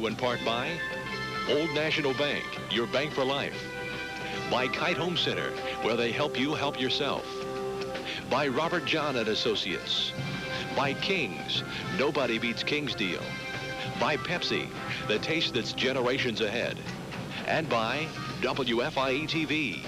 you in part by Old National Bank, your bank for life. By Kite Home Center, where they help you help yourself. By Robert John and Associates. By King's, nobody beats King's deal. By Pepsi, the taste that's generations ahead. And by WFIE TV.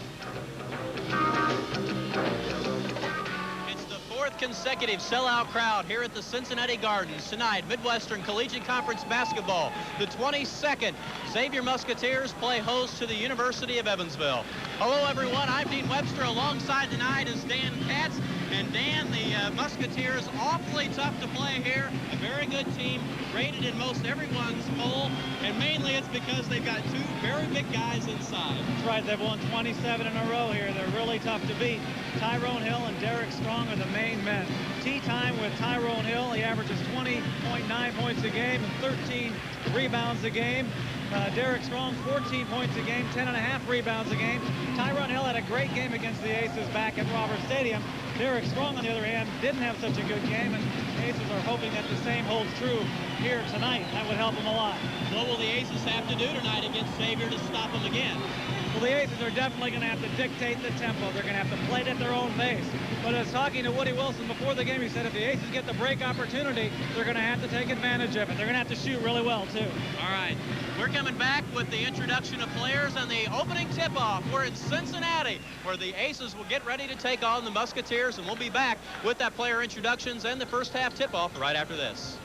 It's the fourth consecutive sellout crowd here at the Cincinnati Gardens. Tonight, Midwestern Collegiate Conference basketball. The 22nd Xavier Musketeers play host to the University of Evansville. Hello, everyone. I'm Dean Webster. Alongside tonight is Dan Katz. And Dan, the Musketeers, awfully tough to play here. A very good team, rated in most everyone's poll. And mainly it's because they've got two very big guys inside. That's right. They've won 27 in a row here. They're really tough to beat. Tyrone Hill and Derek Strong are the main men. Tea time with Tyrone Hill. He averages 20.9 points a game and 13 rebounds a game. Derek Strong, 14 points a game, 10.5 rebounds a game. Tyrone Hill had a great game against the Aces back at Robert Stadium. Derek Strong, on the other hand, didn't have such a good game, and the Aces are hoping that the same holds true here tonight. That would help them a lot. What will the Aces have to do tonight against Xavier to stop them again? Well, the Aces are definitely going to have to dictate the tempo. They're going to have to play it at their own pace. But I was talking to Woody Wilson before the game. He said if the Aces get the break opportunity, they're going to have to take advantage of it. They're going to have to shoot really well, too. All right. We're coming back with the introduction of players and the opening tip-off. We're in Cincinnati, where the Aces will get ready to take on the Musketeers, and we'll be back with that player introductions and the first half tip-off right after this.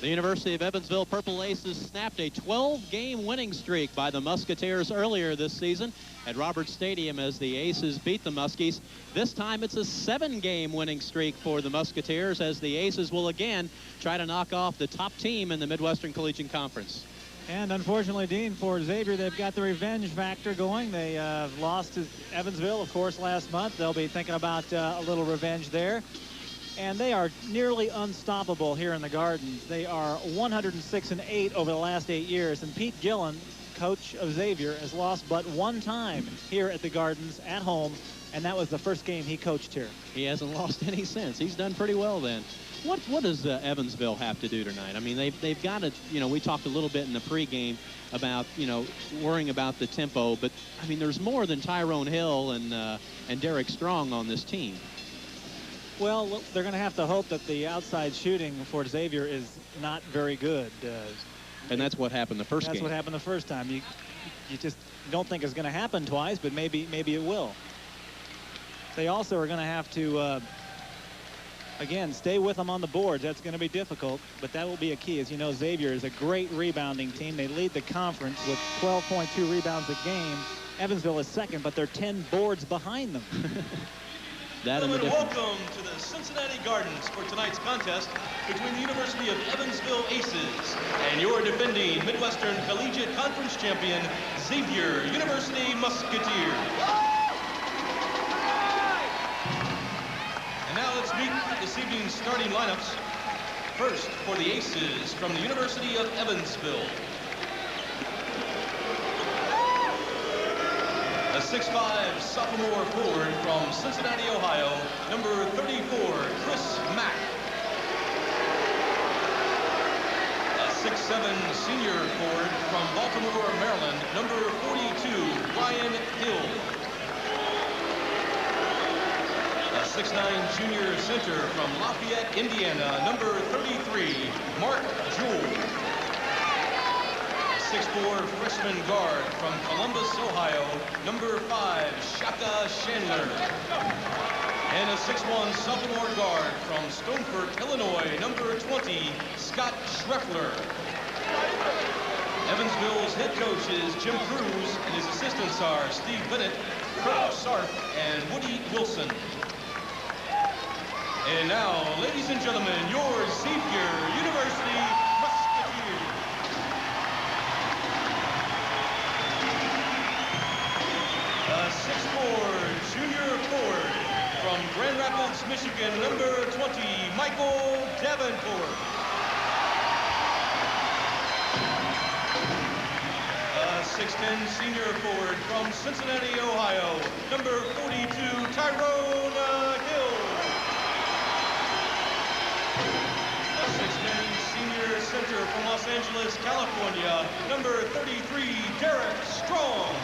The University of Evansville Purple Aces snapped a 12-game winning streak by the Musketeers earlier this season at Roberts Stadium as the Aces beat the Muskies. This time it's a 7-game winning streak for the Musketeers as the Aces will again try to knock off the top team in the Midwestern Collegiate Conference. And unfortunately, Dean, for Xavier, they've got the revenge factor going. They lost to Evansville, of course, last month. They'll be thinking about a little revenge there. And they are nearly unstoppable here in the Gardens. They are 106-8 over the last 8 years. And Pete Gillen, coach of Xavier, has lost but one time here at the Gardens at home, and that was the first game he coached here. He hasn't lost any since. He's done pretty well then. What does Evansville have to do tonight? I mean, they've got to, you know, we talked a little bit in the pregame about, you know, worrying about the tempo, but I mean, there's more than Tyrone Hill and Derek Strong on this team. Well, they're going to have to hope that the outside shooting for Xavier is not very good. And that's what happened the first game. That's what happened the first time. You just don't think it's going to happen twice, but maybe it will. They also are going to have to, again, stay with them on the boards. That's going to be difficult, but that will be a key. As you know, Xavier is a great rebounding team. They lead the conference with 12.2 rebounds a game. Evansville is second, but they're 10 boards behind them. Gentlemen, welcome to the Cincinnati Gardens for tonight's contest between the University of Evansville Aces and your defending Midwestern Collegiate Conference champion, Xavier University Musketeers. And now let's meet this evening's starting lineups. First, for the Aces from the University of Evansville. A 6'5" sophomore forward from Cincinnati, Ohio, number 34, Chris Mack. A 6'7" senior forward from Baltimore, Maryland, number 42, Ryan Hill. A 6'9" junior center from Lafayette, Indiana, number 33, Mark Jewell. 6'4" freshman guard from Columbus, Ohio, number 5, Shaka Chandler. And a 6'1" sophomore guard from Stoneford, Illinois, number 20, Scott Schreffler. Evansville's head coach is Jim Cruz, and his assistants are Steve Bennett, Kurt Sarth, and Woody Wilson. And now, ladies and gentlemen, your Xavier University Musketeers. A 6'4" junior forward from Grand Rapids, Michigan, number 20, Michael Davenport. A 6'10" senior forward from Cincinnati, Ohio, number 42, Tyrone Hill. 6'10", senior center from Los Angeles, California, number 33, Derek Strong.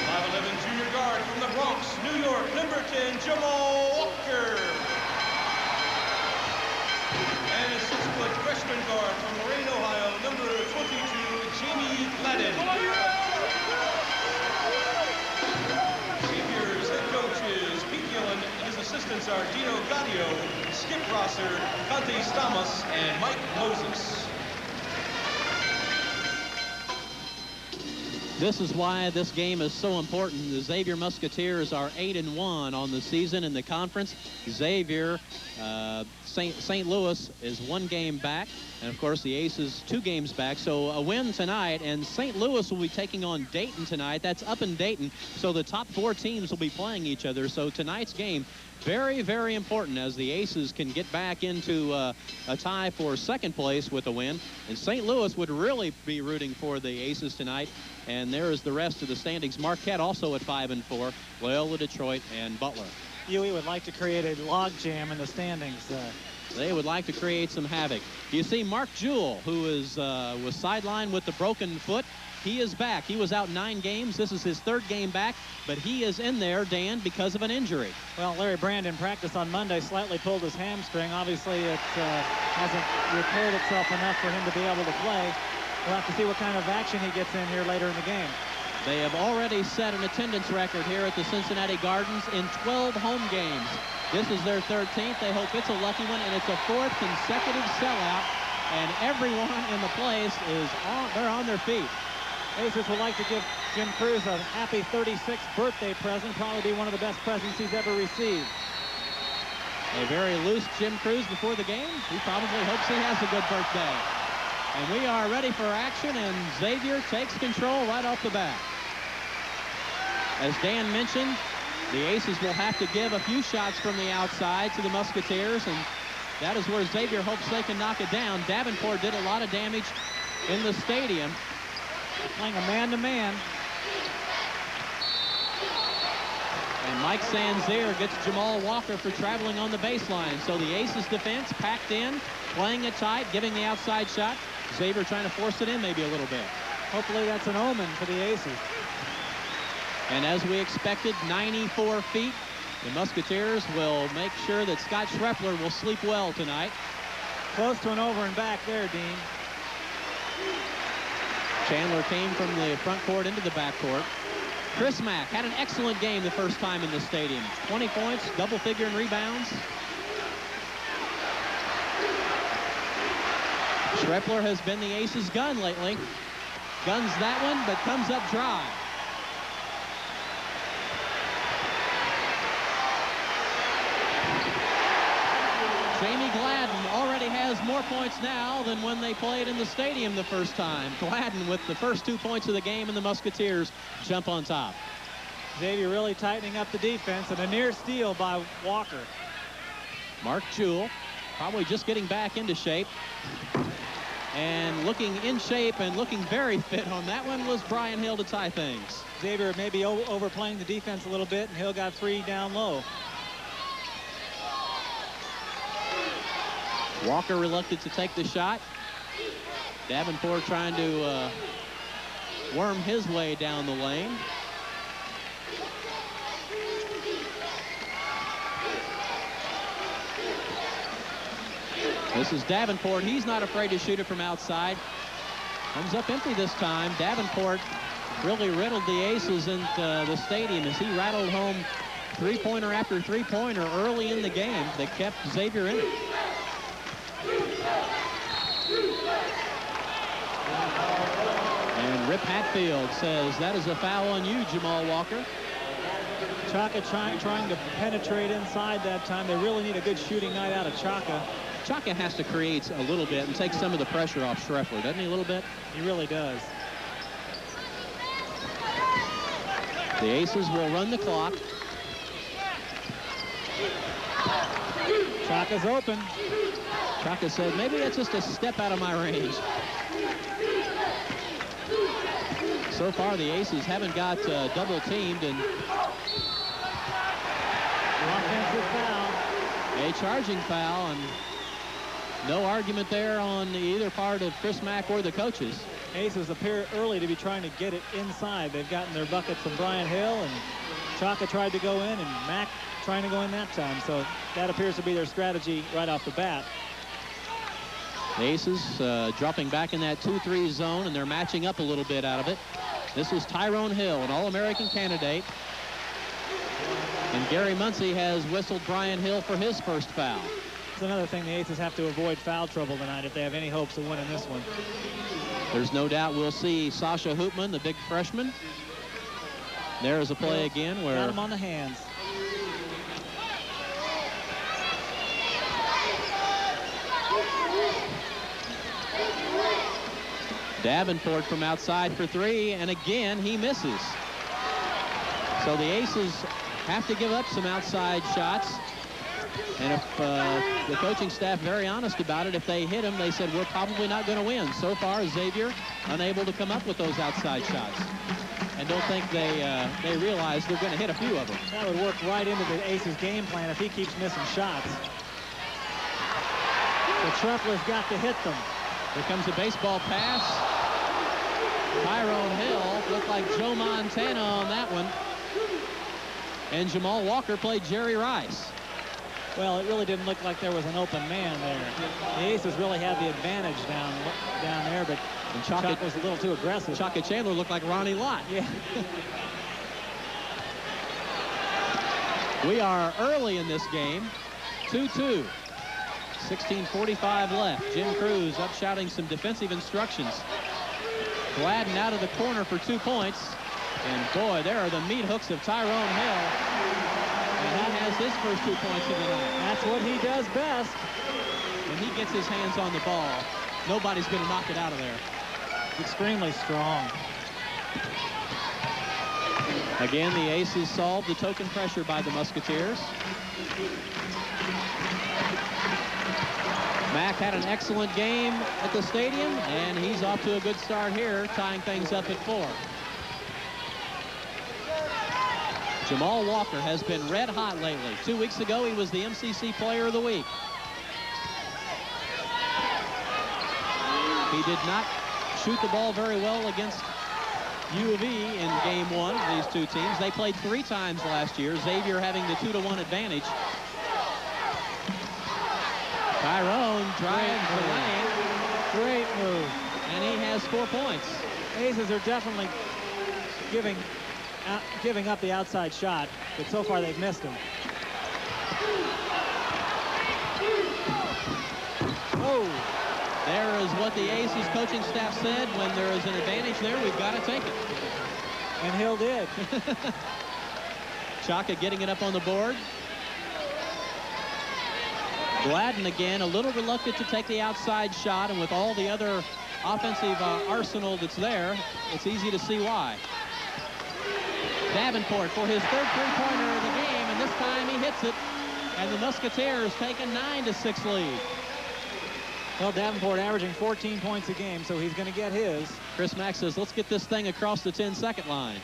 5'11", junior guard from the Bronx, New York, number 10, Jamal Walker. And a 6-foot freshman guard from Lorain, Ohio, number 22, Jamie Gladden. Xavier's head coach is Pete Gillen, and his assistants are Dino Gaudio, Skip Rosser, Conte Stamas, and Mike Moses. This is why this game is so important. The Xavier Musketeers are 8-1 on the season in the conference. Xavier, St. Louis is 1 game back, and of course the Aces 2 games back. So a win tonight, and St. Louis will be taking on Dayton tonight. That's up in Dayton, so the top 4 teams will be playing each other. So tonight's game, very, very important, as the Aces can get back into a tie for 2nd place with a win. And St. Louis would really be rooting for the Aces tonight. And there is the rest of the standings. Marquette also at 5-4, Loyola, Detroit, and Butler. UE would like to create a log jam in the standings. They would like to create some havoc. You see Mark Jewell, who is was sidelined with the broken foot. He is back. He was out 9 games. This is his 3rd game back, but he is in there, Dan, because of an injury. Well, Larry Brand in practice on Monday slightly pulled his hamstring. Obviously, it hasn't repaired itself enough for him to be able to play. We'll have to see what kind of action he gets in here later in the game. They have already set an attendance record here at the Cincinnati Gardens in 12 home games. This is their 13th. They hope it's a lucky one, and it's a 4th consecutive sellout, and everyone in the place they're on their feet. Aces would like to give Jim Cruz a happy 36th birthday present. Probably be one of the best presents he's ever received. A very loose Jim Cruz before the game. He probably hopes he has a good birthday. And we are ready for action, and Xavier takes control right off the bat. As Dan mentioned, the Aces will have to give a few shots from the outside to the Musketeers, and that is where Xavier hopes they can knock it down. Davenport did a lot of damage in the stadium. Playing a man-to-man. And Mike Sanzier gets Jamal Walker for traveling on the baseline. So the Aces defense packed in, playing it tight, giving the outside shot. Xavier trying to force it in maybe a little bit. Hopefully that's an omen for the Aces. And as we expected, 94 feet. The Musketeers will make sure that Scott Schrepler will sleep well tonight. Close to an over and back there, Dean. Chandler came from the front court into the back court. Chris Mack had an excellent game the first time in the stadium. 20 points, double figure in rebounds. Schrepler has been the Aces' gun lately. Guns that one, but comes up dry. Jamie Gladden already has more points now than when they played in the stadium the first time. Gladden with the first 2 points of the game, and the Musketeers jump on top. Xavier really tightening up the defense, and a near steal by Walker. Mark Jewell probably just getting back into shape. And looking in shape and looking very fit on that one was Brian Hill to tie things. Xavier maybe overplaying the defense a little bit, and Hill got free down low. Walker reluctant to take the shot. Davenport trying to worm his way down the lane. This is Davenport. He's not afraid to shoot it from outside. Comes up empty this time. Davenport really riddled the Aces in the stadium as he rattled home three-pointer after three-pointer early in the game. They kept Xavier in it. And Rip Hatfield says that is a foul on you, Jamal Walker. Chaka trying to penetrate inside that time. They really need a good shooting night out of Chaka. Chaka has to create a little bit and take some of the pressure off Schrepler, doesn't he, a little bit? He really does. The Aces will run the clock. Chaka's open. Chaka said, maybe that's just a step out of my range. So far, the Aces haven't got double teamed, and offensive foul. A charging foul, and no argument there on either part of Chris Mack or the coaches. Aces appear early to be trying to get it inside. They've gotten their buckets from Brian Hill, and Chaka tried to go in, and Mack trying to go in that time. So that appears to be their strategy right off the bat. The Aces dropping back in that 2-3 zone, and they're matching up a little bit out of it. This is Tyrone Hill, an All-American candidate. And Gary Muncy has whistled Brian Hill for his first foul. It's another thing the Aces have to avoid foul trouble tonight if they have any hopes of winning this one. There's no doubt we'll see Sasha Hoopman, the big freshman. There is a play again where... Got him on the hands. Davenport from outside for three, and again he misses. So the Aces have to give up some outside shots. And if the coaching staff very honest about it, if they hit them, they said, we're probably not going to win. So far, Xavier unable to come up with those outside shots. And don't think they realize they're going to hit a few of them. That would work right into the Aces game plan if he keeps missing shots. The Truffler's got to hit them. Here comes a baseball pass. Tyrone Hill looked like Joe Montana on that one. And Jamal Walker played Jerry Rice. Well, it really didn't look like there was an open man there. The Aces really had the advantage down there, but Chaka was a little too aggressive. Chaka Chandler looked like Ronnie Lott. Yeah. We are early in this game. 2-2. 16:45 left. Jim Cruz up shouting some defensive instructions. Gladden out of the corner for 2 points. And boy, there are the meat hooks of Tyrone Hill. And he has his first 2 points of the night. That's what he does best. When he gets his hands on the ball, nobody's going to knock it out of there. Extremely strong. Again, the Aces solved the token pressure by the Musketeers. Mack had an excellent game at the stadium, and he's off to a good start here, tying things up at 4. Jamal Walker has been red hot lately. 2 weeks ago, he was the MCC Player of the Week. He did not shoot the ball very well against U of E in game 1 of these two teams. They played 3 times last year, Xavier having the 2-1 advantage. Tyrone drives the lane. Great move. And he has 4 points. Aces are definitely giving up the outside shot, but so far they've missed him. Oh! There is what the Aces coaching staff said. When there is an advantage there, we've got to take it. And Hill did. Chaka getting it up on the board. Gladden again, a little reluctant to take the outside shot, and with all the other offensive arsenal that's there, it's easy to see why. Davenport for his 3rd three-pointer of the game, and this time he hits it, and the Musketeers take a 9-6 lead. Well, Davenport averaging 14 points a game, so he's going to get his. Chris Mack says, let's get this thing across the 10-second line.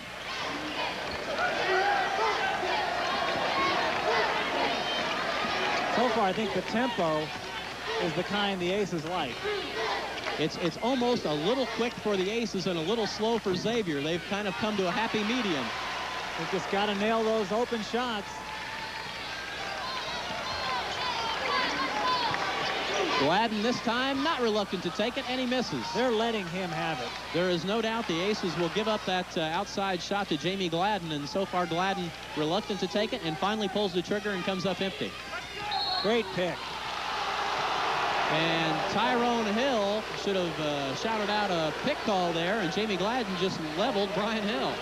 So far, I think the tempo is the kind the Aces like. It's almost a little quick for the Aces and a little slow for Xavier. They've kind of come to a happy medium. They've just got to nail those open shots. Gladden this time not reluctant to take it, and he misses. They're letting him have it. There is no doubt the Aces will give up that outside shot to Jamie Gladden, and so far Gladden reluctant to take it and finally pulls the trigger and comes up empty. Great pick. And Tyrone Hill should have shouted out a pick call there, and Jamie Gladden just leveled Brian Hill.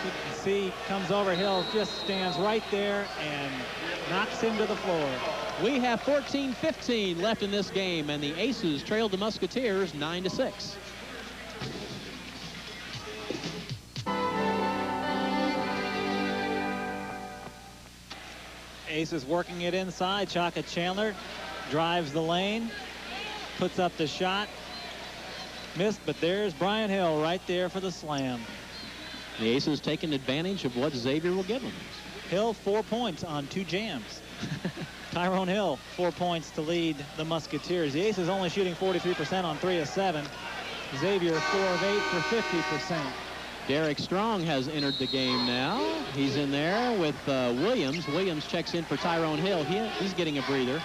You can see, comes over Hill, just stands right there and knocks him to the floor. We have 14-15 left in this game, and the Aces trailed the Musketeers 9-6. Aces working it inside. Chaka Chandler drives the lane, puts up the shot. Missed, but there's Brian Hill right there for the slam. The Aces taking advantage of what Xavier will give them. Hill, 4 points on 2 jams. Tyrone Hill, 4 points to lead the Musketeers. The Aces only shooting 43% on 3 of 7. Xavier, 4 of 8 for 50%. Derek Strong has entered the game now. He's in there with Williams. Williams checks in for Tyrone Hill. He's getting a breather.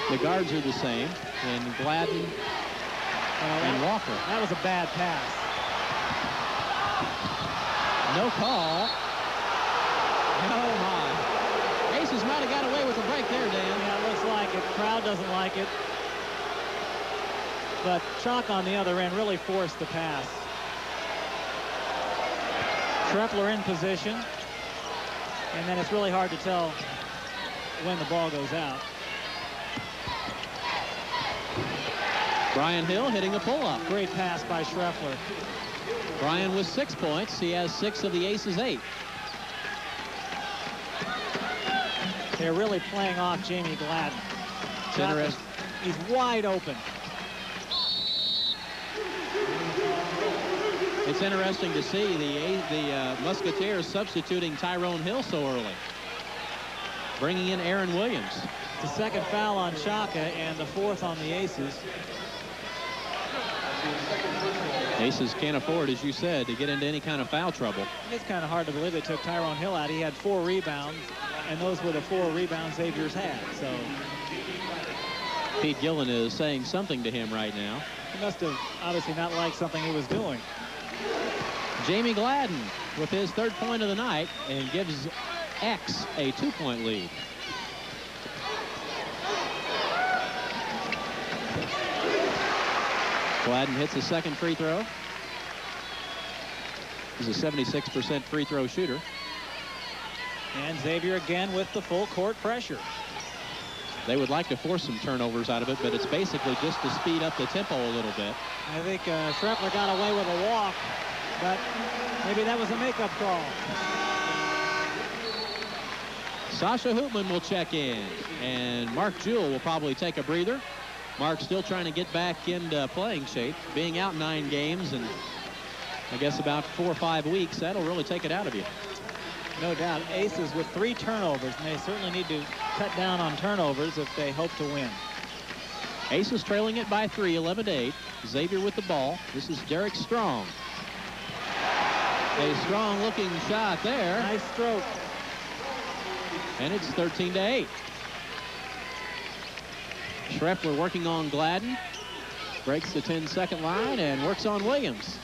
The guards are the same. And Gladden and Walker. That was a bad pass. No call. Oh, my. Aces might have got away with a break there, Dan. Yeah, it looks like it. Crowd doesn't like it. But Chalk on the other end really forced the pass. Trepler in position. And then it's really hard to tell when the ball goes out. Brian Hill hitting a pull-up. Great pass by Schreffler. Brian with 6 points. He has 6 of the Aces' 8. They're really playing off Jamie Gladden. It's interesting. He's wide open. It's interesting to see the Musketeers substituting Tyrone Hill so early. Bringing in Aaron Williams. The second foul on Shaka and the 4th on the Aces. Aces can't afford, as you said, to get into any kind of foul trouble. It's kind of hard to believe they took Tyrone Hill out. He had 4 rebounds, and those were the 4 rebounds Xavier's had. So Pete Gillen is saying something to him right now. He must have obviously not liked something he was doing. Jamie Gladden with his 3rd point of the night and gives X a 2-point lead. Gladden hits a 2nd free throw. He's a 76% free throw shooter. And Xavier again with the full court pressure. They would like to force some turnovers out of it, but it's basically just to speed up the tempo a little bit. I think Schreffler got away with a walk, but maybe that was a makeup call. Sasha Hoopman will check in, and Mark Jewell will probably take a breather. Mark's still trying to get back into playing shape. Being out 9 games and I guess about 4 or 5 weeks, that'll really take it out of you. No doubt. Aces with 3 turnovers, and they certainly need to cut down on turnovers if they hope to win. Aces trailing it by 3, 11-8. Xavier with the ball. This is Derek Strong. A strong-looking shot there. Nice stroke. And it's 13-8. Schreffler working on Gladden. Breaks the 10-second line and works on Williams.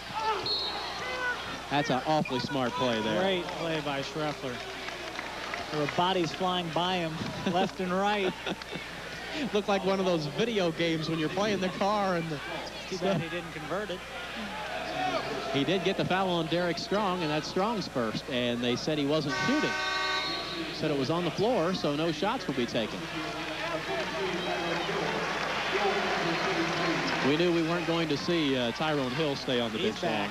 That's an awfully smart play there. Great play by Schreffler. There were bodies flying by him left and right. Looked like one of those video games when you're playing the car and Too bad he didn't convert it. He did get the foul on Derek Strong, and that's Strong's first. And they said he wasn't shooting. Said it was on the floor, so no shots will be taken. We knew we weren't going to see Tyrone Hill stay on the bench long.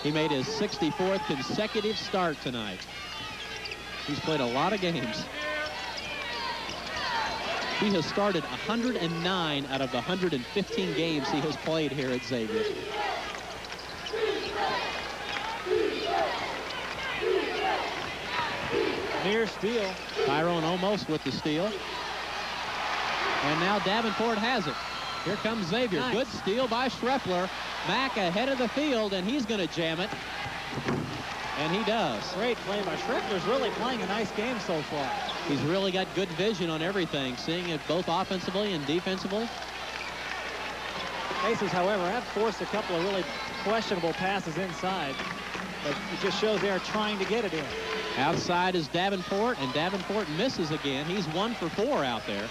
He made his 64th consecutive start tonight. He's played a lot of games. He has started 109 out of the 115 games he has played here at Xavier. Near steal. Tyrone almost with the steal. And now Davenport has it. Here comes Xavier. Nice. Good steal by Schreffler. Mack ahead of the field, and he's going to jam it. And he does. Great play by Schreffler's really playing a nice game so far. He's really got good vision on everything, seeing it both offensively and defensively. Aces, however, have forced a couple of really questionable passes inside, but it just shows they are trying to get it in. Outside is Davenport, and Davenport misses again. He's 1 for 4 out there.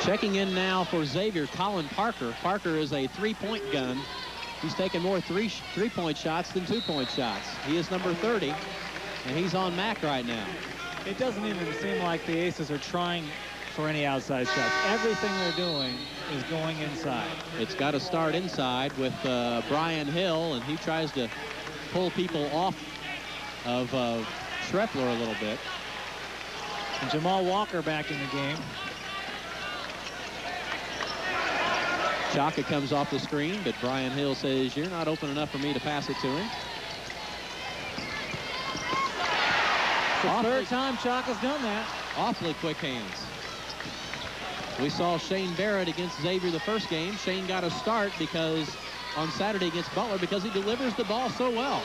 Checking in now for Xavier, Colin Parker. Parker is a 3-point gun. He's taken more three-point shots than 2-point shots. He is number 30, and he's on Mack right now. It doesn't even seem like the Aces are trying for any outside shots. Everything they're doing is going inside. It's got to start inside with Brian Hill, and he tries to pull people off of Schreffler a little bit. And Jamal Walker back in the game. Chaka comes off the screen, but Brian Hill says, you're not open enough for me to pass it to him. It's the third time Chaka's done that. Awfully quick hands. We saw Shane Barrett against Xavier the first game. Shane got a start because on Saturday against Butler because he delivers the ball so well.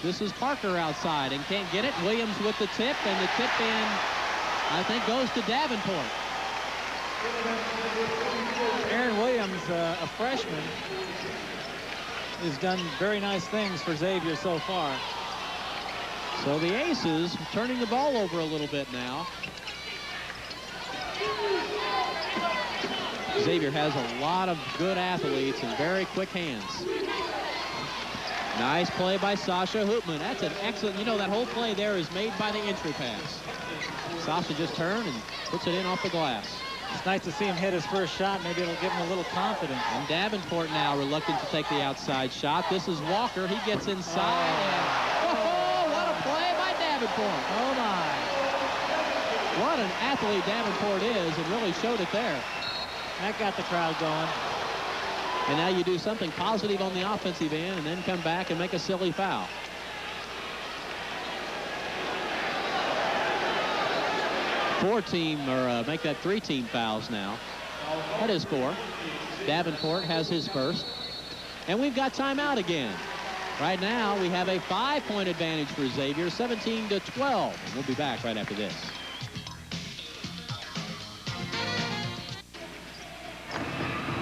This is Parker outside and can't get it. Williams with the tip, and the tip in, I think, goes to Davenport. Aaron Williams, a freshman, has done very nice things for Xavier so far. So the Aces turning the ball over a little bit now. Xavier has a lot of good athletes and very quick hands. Nice play by Sasha Hoopman. That's an excellent, you know, that whole play there is made by the entry pass. Sasha just turned and puts it in off the glass. It's nice to see him hit his first shot. Maybe it'll give him a little confidence. And Davenport now reluctant to take the outside shot. This is Walker. He gets inside. Oh, what a play by Davenport. Oh, my. What an athlete Davenport is, and really showed it there. That got the crowd going. And now you do something positive on the offensive end and then come back and make a silly foul. Make that 3-team fouls now. That is 4. Davenport has his first. And we've got timeout again. Right now we have a 5-point advantage for Xavier, 17-12. And we'll be back right after this.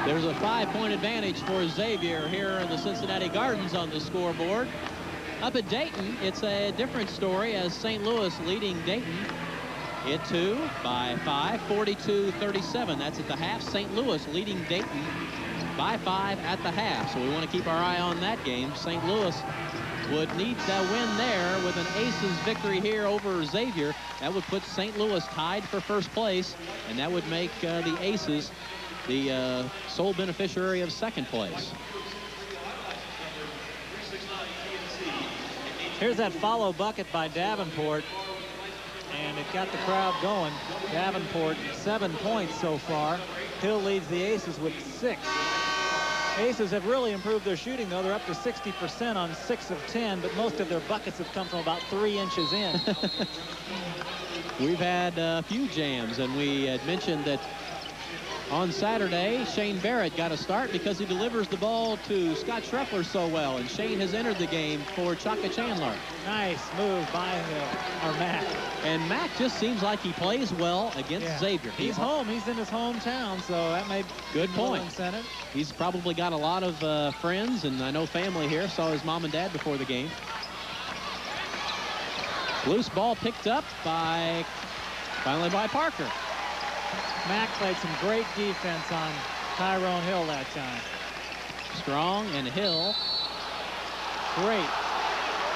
There's a 5-point advantage for Xavier here in the Cincinnati Gardens on the scoreboard. Up at Dayton, it's a different story as St. Louis leading Dayton. It too by 5, 42-37. That's at the half. St. Louis leading Dayton by 5 at the half. So we want to keep our eye on that game. St. Louis would need to win there with an Aces victory here over Xavier. That would put St. Louis tied for first place, and that would make the Aces the sole beneficiary of second place. Here's that follow bucket by Davenport, and it got the crowd going. Davenport 7 points so far. Hill leads the Aces with 6. Aces have really improved their shooting, though. They're up to 60% on 6 of 10, but most of their buckets have come from about 3 inches in. We've had a few jams, and we had mentioned that on Saturday, Shane Barrett got a start because he delivers the ball to Scott Schreffler so well, and Shane has entered the game for Chaka Chandler. Nice move by Mack. And Mack just seems like he plays well against Xavier. He's home. He's in his hometown, so that may good point. Incentive. He's probably got a lot of friends, and I know family here. Saw his mom and dad before the game. Loose ball picked up finally by Parker. Mack played some great defense on Tyrone Hill that time. Strong and Hill. Great.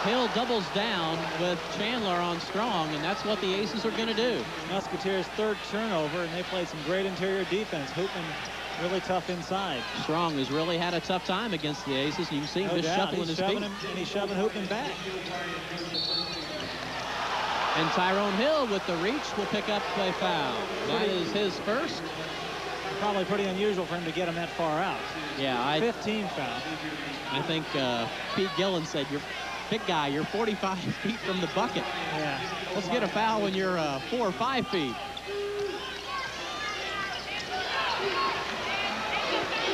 Hill doubles down with Chandler on Strong, and that's what the Aces are going to do. Musketeers' 3rd turnover, and they played some great interior defense. Hoopman really tough inside. Strong has really had a tough time against the Aces. You can see him just shuffling his feet. And he's shoving Hoopman back. And Tyrone Hill with the reach will pick up a foul. That is his first. Probably pretty unusual for him to get him that far out. Yeah, 15 foul. I think Pete Gillen said, "You're big guy. You're 45 feet from the bucket. Yeah. Let's get a foul when you're 4 or 5 feet."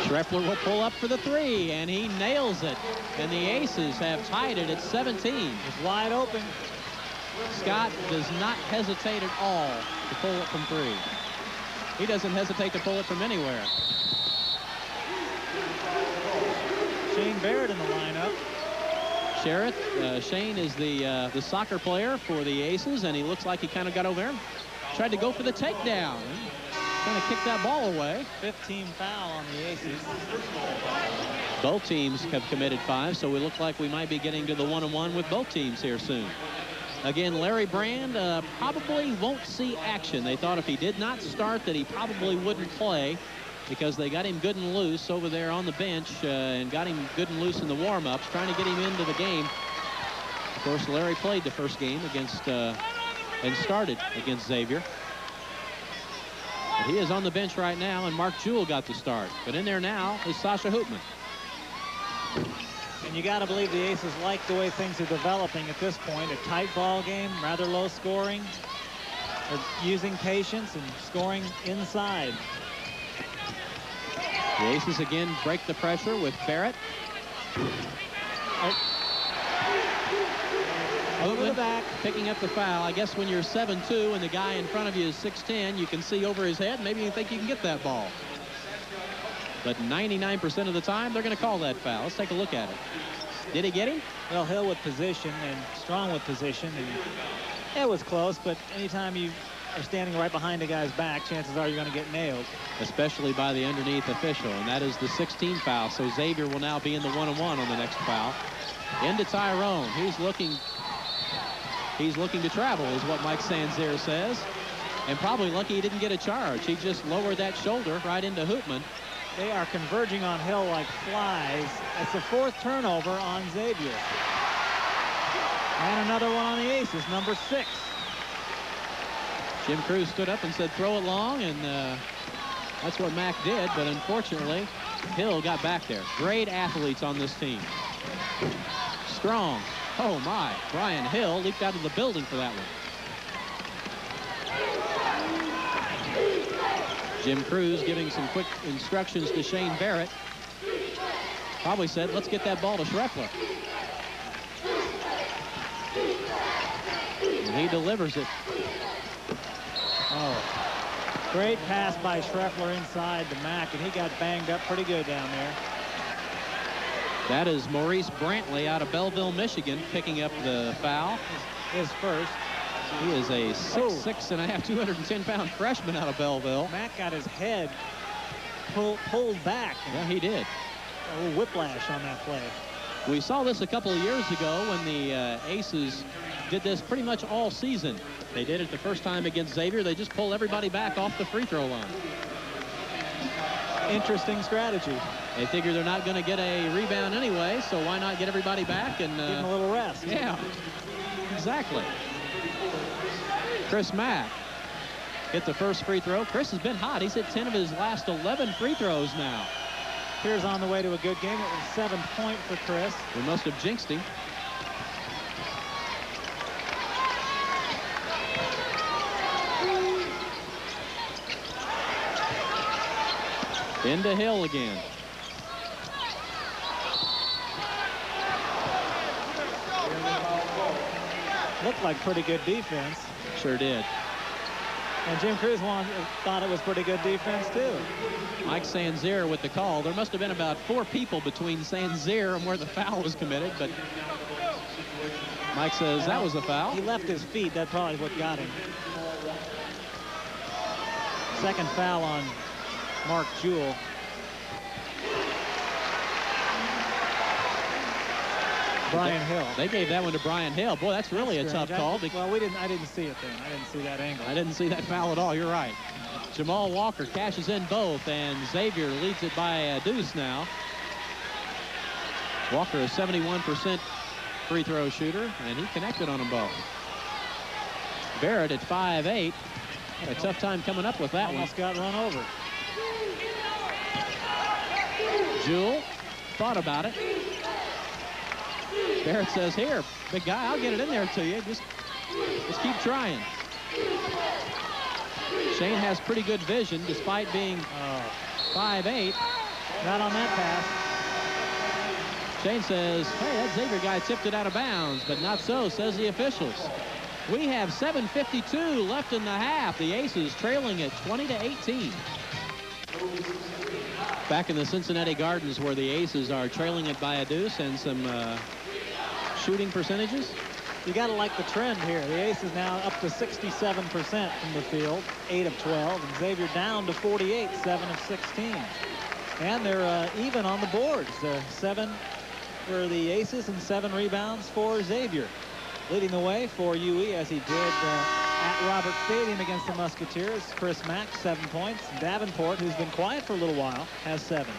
Schreffler will pull up for the 3, and he nails it. And the Aces have tied it at 17. It's wide open. Scott does not hesitate at all to pull it from 3. He doesn't hesitate to pull it from anywhere. Shane Barrett in the lineup. Shane is the soccer player for the Aces, and he looks like he kind of got over there and tried to go for the takedown. Kind of kicked that ball away. 15 foul on the Aces. Both teams have committed 5, so we look like we might be getting to the 1-on-1 with both teams here soon. Again, Larry Brand probably won't see action. They thought if he did not start that he probably wouldn't play because they got him good and loose over there on the bench and got him good and loose in the warm-ups, trying to get him into the game. Of course, Larry played the first game against and started against Xavier. But he is on the bench right now, and Mark Jewell got the start. But in there now is Sasha Hoopman. And you got to believe the Aces like the way things are developing at this point. A tight ball game, rather low scoring. They're using patience and scoring inside. The Aces again break the pressure with Barrett. Over the back, picking up the foul. I guess when you're 7'2" and the guy in front of you is 6'10", you can see over his head. Maybe you think you can get that ball. But 99% of the time, they're going to call that foul. Let's take a look at it. Did he get him? Well, Hill with position and Strong with position. And it was close, but anytime you are standing right behind a guy's back, chances are you're going to get nailed. Especially by the underneath official, and that is the 16th foul. So Xavier will now be in the 1-on-1 on the next foul. Into Tyrone. He's looking to travel, is what Mike Sanzier says. And probably lucky he didn't get a charge. He just lowered that shoulder right into Hoopman. They are converging on Hill like flies. It's the 4th turnover on Xavier. And another one on the Aces, number 6. Jim Cruz stood up and said, throw it long, and that's what Mack did. But unfortunately, Hill got back there. Great athletes on this team. Strong. Oh, my. Brian Hill leaped out of the building for that one. Jim Cruz giving some quick instructions to Shane Barrett. Probably said, let's get that ball to Schreffler. And he delivers it. Oh, great pass by Schreffler inside to Mack, and he got banged up pretty good down there. That is Maurice Brantley out of Belleville, Michigan, picking up the foul. His first. He is a 6'6", 210-pound freshman out of Belleville. Mack got his head pulled back. Yeah, he did. A little whiplash on that play. We saw this a couple of years ago when the Aces did this pretty much all season. They did it the first time against Xavier. They just pulled everybody back off the free throw line. Interesting strategy. They figure they're not going to get a rebound anyway, so why not get everybody back and give them a little rest. Yeah, exactly. Chris Mack hit the first free throw. Chris has been hot. He's hit 10 of his last 11 free throws now. Here's on the way to a good game. It was 7th point for Chris. We must have jinxed him. Into Hill again. Looked like pretty good defense. Sure did. And Jim Cruz thought it was pretty good defense, too. Mike Sanzier with the call. There must have been about 4 people between Sanzier and where the foul was committed, but Mike says that was a foul. He left his feet. That's probably what got him. Second foul on Mark Jewell. Brian Hill. They gave that one to Brian Hill. Boy, that's really a tough call. Well, I didn't see it then. I didn't see that angle. I didn't see that foul at all. You're right. Jamal Walker cashes in both, and Xavier leads it by a deuce now. Walker is 71% free throw shooter, and he connected on them both. Barrett at 5'8". Had a tough time coming up with that one. Almost got run over. Jewell thought about it. Barrett says, here, big guy, I'll get it in there to you. Just keep trying. Shane has pretty good vision despite being 5'8". Not on that pass. Shane says, hey, that Xavier guy tipped it out of bounds, but not so, says the officials. We have 7:52 left in the half. The Aces trailing at 20-18. Back in the Cincinnati Gardens where the Aces are trailing it by a deuce and some shooting percentages. You got to like the trend here. The Aces now up to 67% from the field, 8 of 12, and Xavier down to 48, 7 of 16. And they're even on the boards. 7 for the Aces and 7 rebounds for Xavier. Leading the way for UE as he did at Robert Stadium against the Musketeers. Chris Mack, 7 points. Davenport, who's been quiet for a little while, has 7.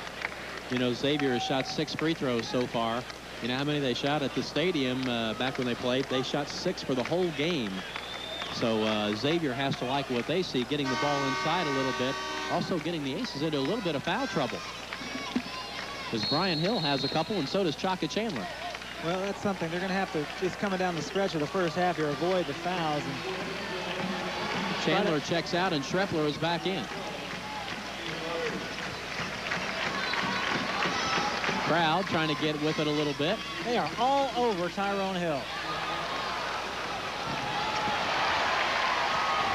You know, Xavier has shot 6 free throws so far. You know how many they shot at the stadium back when they played? They shot 6 for the whole game. So Xavier has to like what they see, getting the ball inside a little bit, also getting the Aces into a little bit of foul trouble. Because Brian Hill has a couple, and so does Chaka Chandler. Well, that's something they're going to have to, just coming down the stretch of the first half here, avoid the fouls. And Chandler checks out, and Schreffler is back in. Crowd trying to get with it a little bit. They are all over Tyrone Hill.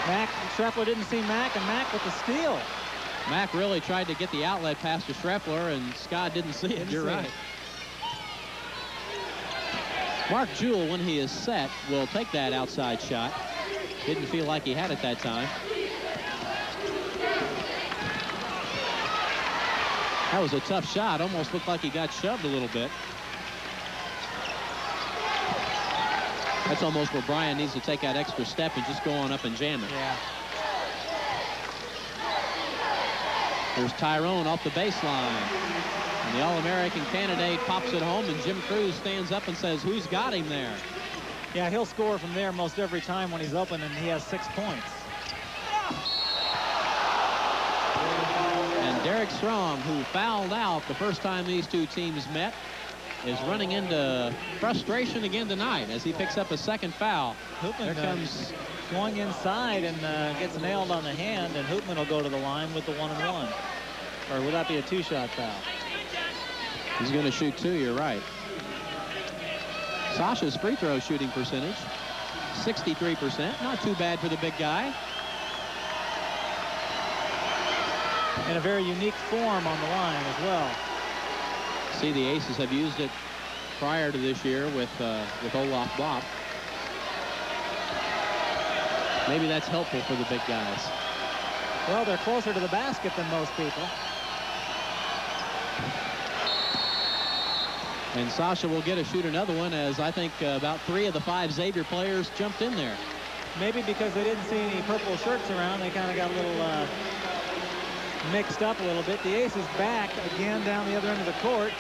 Mack, Schreffler didn't see Mack, and Mack with the steal. Mack really tried to get the outlet pass to Schreffler, and Scott didn't see it. You're right. Mark Jewell, when he is set, will take that outside shot. Didn't feel like he had it that time. That was a tough shot. Almost looked like he got shoved a little bit. That's almost where Brian needs to take that extra step and just go on up and jam it. Yeah. There's Tyrone off the baseline. And the All-American candidate pops it home, and Jim Cruz stands up and says, who's got him there? Yeah, he'll score from there most every time when he's open, and he has 6 points. And Derek Strong, who fouled out the first time these two teams met, is running into frustration again tonight as he picks up a second foul. Hoopman there comes going inside and gets nailed on the hand, and Hoopman will go to the line with the 1-and-1. Or would that be a 2-shot foul? He's going to shoot 2, you're right. Sasha's free throw shooting percentage, 63%. Not too bad for the big guy. And a very unique form on the line as well. See, the Aces have used it prior to this year with Olaf Bopp. Maybe that's helpful for the big guys. Well, they're closer to the basket than most people. And Sasha will get to shoot another one, as I think about 3 of the 5 Xavier players jumped in there. Maybe because they didn't see any purple shirts around, they kind of got a little mixed up a little bit. The Aces back again down the other end of the court.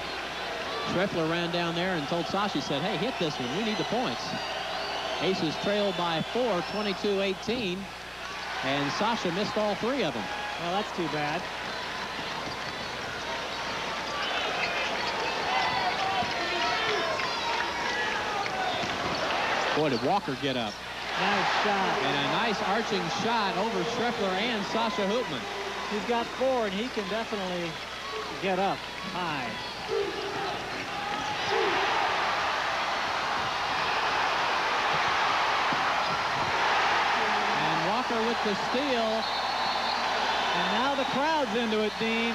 Schreffler ran down there and told Sasha, said, hey, hit this one. We need the points. Aces trailed by 4, 22-18. And Sasha missed all 3 of them. Well, that's too bad. Boy, did Walker get up. Nice shot. And a nice arching shot over Schreffler and Sasha Hoopman. He's got 4, and he can definitely get up high. And Walker with the steal. And now the crowd's into it, Dean.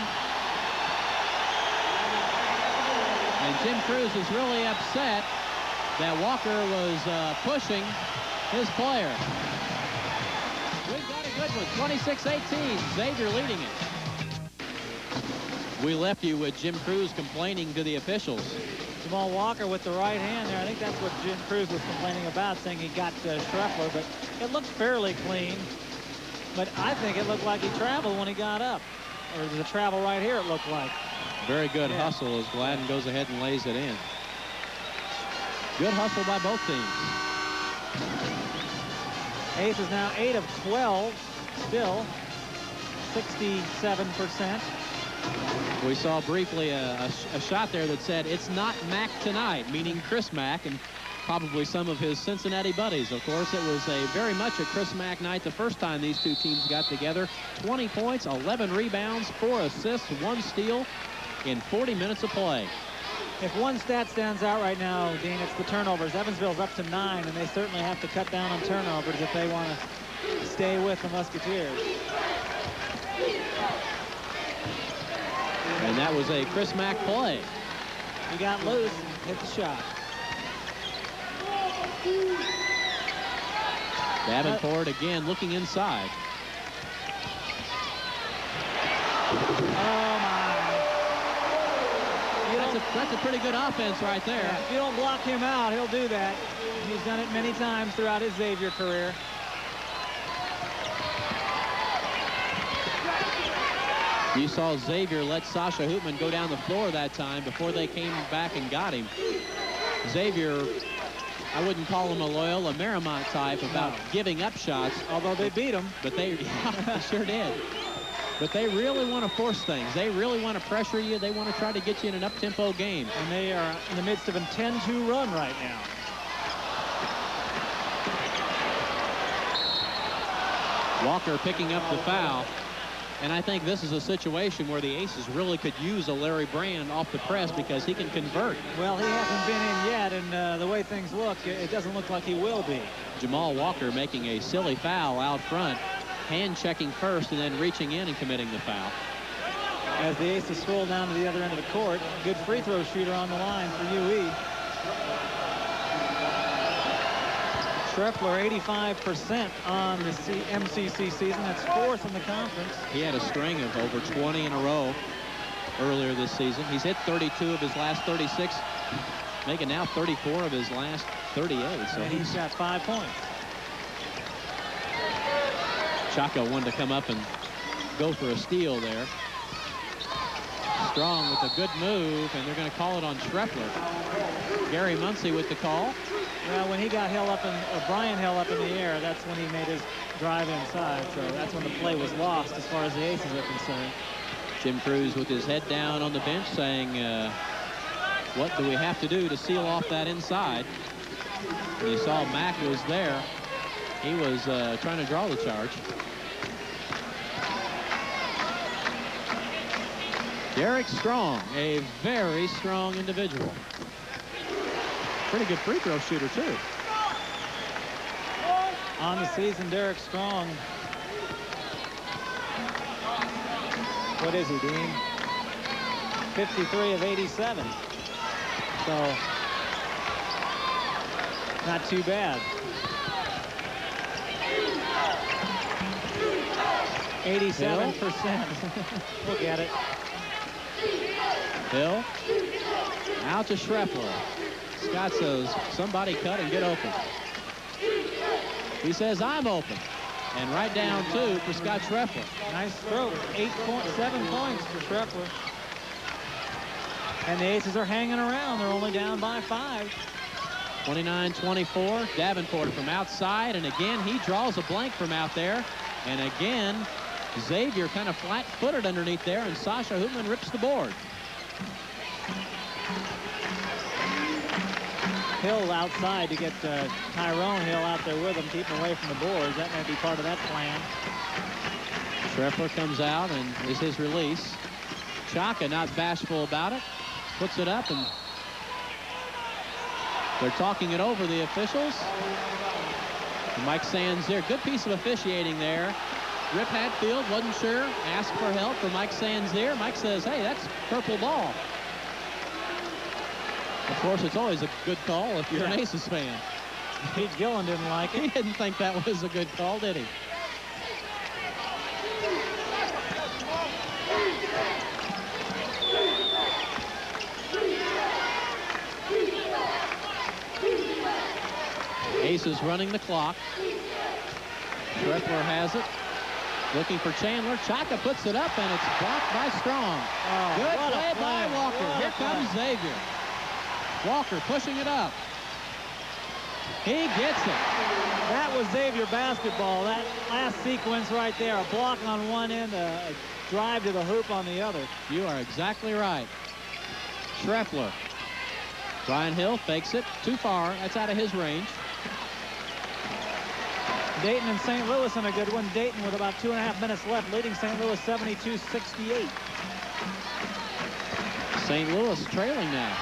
And Jim Cruz is really upset that Walker was pushing his player. We've got a good one, 26-18, Xavier leading it. We left you with Jim Cruz complaining to the officials. Jamal Walker with the right hand there. I think that's what Jim Cruz was complaining about, saying he got Schreffler, but it looked fairly clean. But I think it looked like he traveled when he got up. Or the travel right here, it looked like. Very good hustle as Gladden goes ahead and lays it in. Good hustle by both teams. Ace is now 8 of 12, still 67%. We saw briefly a shot there that said, it's not Mack tonight, meaning Chris Mack and probably some of his Cincinnati buddies. Of course, it was very much a Chris Mack night the first time these two teams got together. 20 points, 11 rebounds, 4 assists, 1 steal in 40 minutes of play. If one stat stands out right now, Dean, it's the turnovers. Evansville's up to 9, and they certainly have to cut down on turnovers if they want to stay with the Musketeers. And that was a Chris Mack play. He got loose and hit the shot. Davenport again looking inside. Oh, my. That's a pretty good offense right there. Yeah, if you don't block him out, he'll do that. He's done it many times throughout his Xavier career. You saw Xavier let Sasha Hoopman go down the floor that time before they came back and got him. Xavier I wouldn't call him a Loyola Marymount type about giving up shots. Although they beat him. But they sure did. But they really want to force things. They really want to pressure you. They want to try to get you in an up-tempo game. And they are in the midst of a 10-2 run right now. Walker picking up the foul. And I think this is a situation where the Aces really could use a Larry Brand off the press because he can convert. Well, he hasn't been in yet, and the way things look, it doesn't look like he will be. Jamal Walker making a silly foul out front, hand checking first and then reaching in and committing the foul. As the Aces scroll down to the other end of the court, good free throw shooter on the line for UE. Schreffler 85% on the MCC season. That's 4th in the conference. He had a string of over 20 in a row earlier this season. He's hit 32 of his last 36, making now 34 of his last 38. So and he's got 5 points. Chaka wanted to come up and go for a steal there. Strong with a good move, and they're going to call it on Schreffler. Gary Muncy with the call. Well, when he got held up in, or Brian held up in the air, that's when he made his drive inside. So that's when the play was lost as far as the Aces are concerned. Jim Cruz with his head down on the bench saying, what do we have to do to seal off that inside? And you saw Mack was there. He was trying to draw the charge. Derek Strong, a very strong individual. Pretty good free throw shooter, too. On the season, Derek Strong. What is he, Dean? 53 of 87. So, not too bad. 87%. We'll get it. Hill. Out to Schreffler. Scott says, somebody cut and get open. He says, I'm open. And right down 2 for Scott Schreffler. Nice stroke. 7 points for Schreffler. And the Aces are hanging around. They're only down by 5. 29-24. Davenport from outside. And again, he draws a blank from out there. And again, Xavier kind of flat-footed underneath there. And Sasha Hoopman rips the board. Hill outside to get Tyrone Hill out there with him, keep him away from the boards. That may be part of that plan. Schreffler comes out and is his release. Chaka not bashful about it. Puts it up and they're talking it over, the officials. And Mike Sands there. Good piece of officiating there. Rip Hatfield wasn't sure. Asked for help from Mike Sands there. Mike says, hey, that's purple ball. Of course, it's always a good call if you're an Aces fan. Pete Gillen didn't like it. He didn't think that was a good call, did he? Aces running the clock. Schreffler has it. Looking for Chandler. Chaka puts it up, and it's blocked by Strong. Oh, good play play by Walker. Here comes Xavier. Walker pushing it up. He gets it. That was Xavier basketball. That last sequence right there. A block on one end, a drive to the hoop on the other. You are exactly right. Schreffler. Brian Hill fakes it. Too far. That's out of his range. Dayton and St. Louis in a good one. Dayton with about 2.5 minutes left, leading St. Louis 72-68. St. Louis trailing now.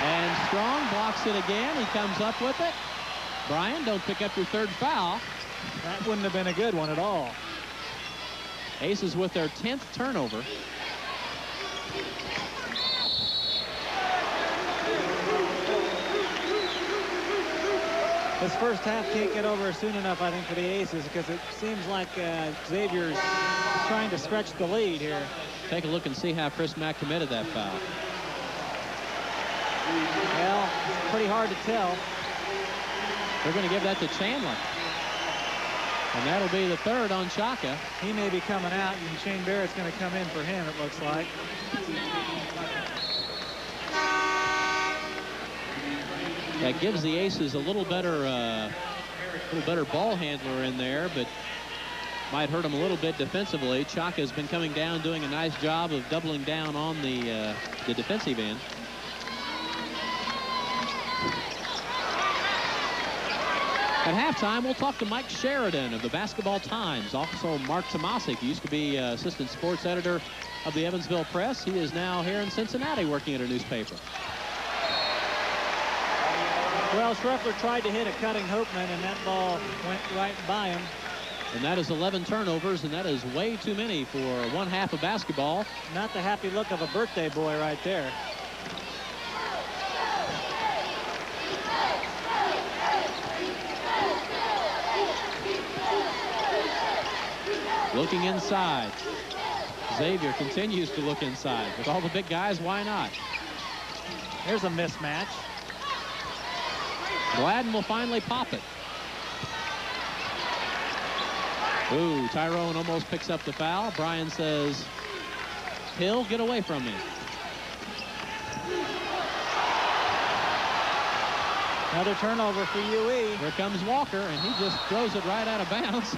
And Strong blocks it again. He comes up with it. Brian, don't pick up your 3rd foul. That wouldn't have been a good one at all. Aces with their 10th turnover. This first half can't get over soon enough, I think, for the Aces, because it seems like Xavier's trying to stretch the lead here. Take a look and see how Chris Mack committed that foul. Well, it's pretty hard to tell. They're going to give that to Chandler. And that'll be the 3rd on Chaka. He may be coming out, and Shane Barrett's going to come in for him, it looks like. That gives the Aces a little better ball handler in there, but might hurt them a little bit defensively. Chaka has been coming down, doing a nice job of doubling down on the defensive end. At halftime, we'll talk to Mike Sheridan of the Basketball Times. Also, Mark Tomasic, who used to be assistant sports editor of the Evansville Press. He is now here in Cincinnati working at a newspaper. Well, Schreffler tried to hit a cutting Hoopman, and that ball went right by him. And that is 11 turnovers, and that is way too many for one half of basketball. Not the happy look of a birthday boy right there. Looking inside. Xavier continues to look inside. With all the big guys, why not? Here's a mismatch. Gladden will finally pop it. Ooh, Tyrone almost picks up the foul. Brian says, Hill, get away from me. Another turnover for UE. Here comes Walker, and he just throws it right out of bounds.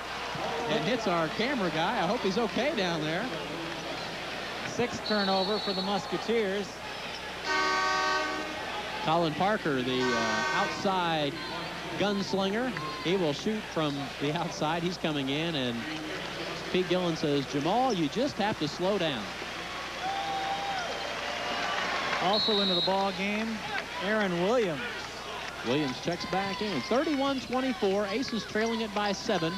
It hits our camera guy. I hope he's okay down there. 6th turnover for the Musketeers. Colin Parker, the outside gunslinger. He will shoot from the outside. He's coming in, and Pete Gillen says, Jamal, you just have to slow down. Also into the ball game, Aaron Williams. Williams checks back in. 31-24. Aces trailing it by 7.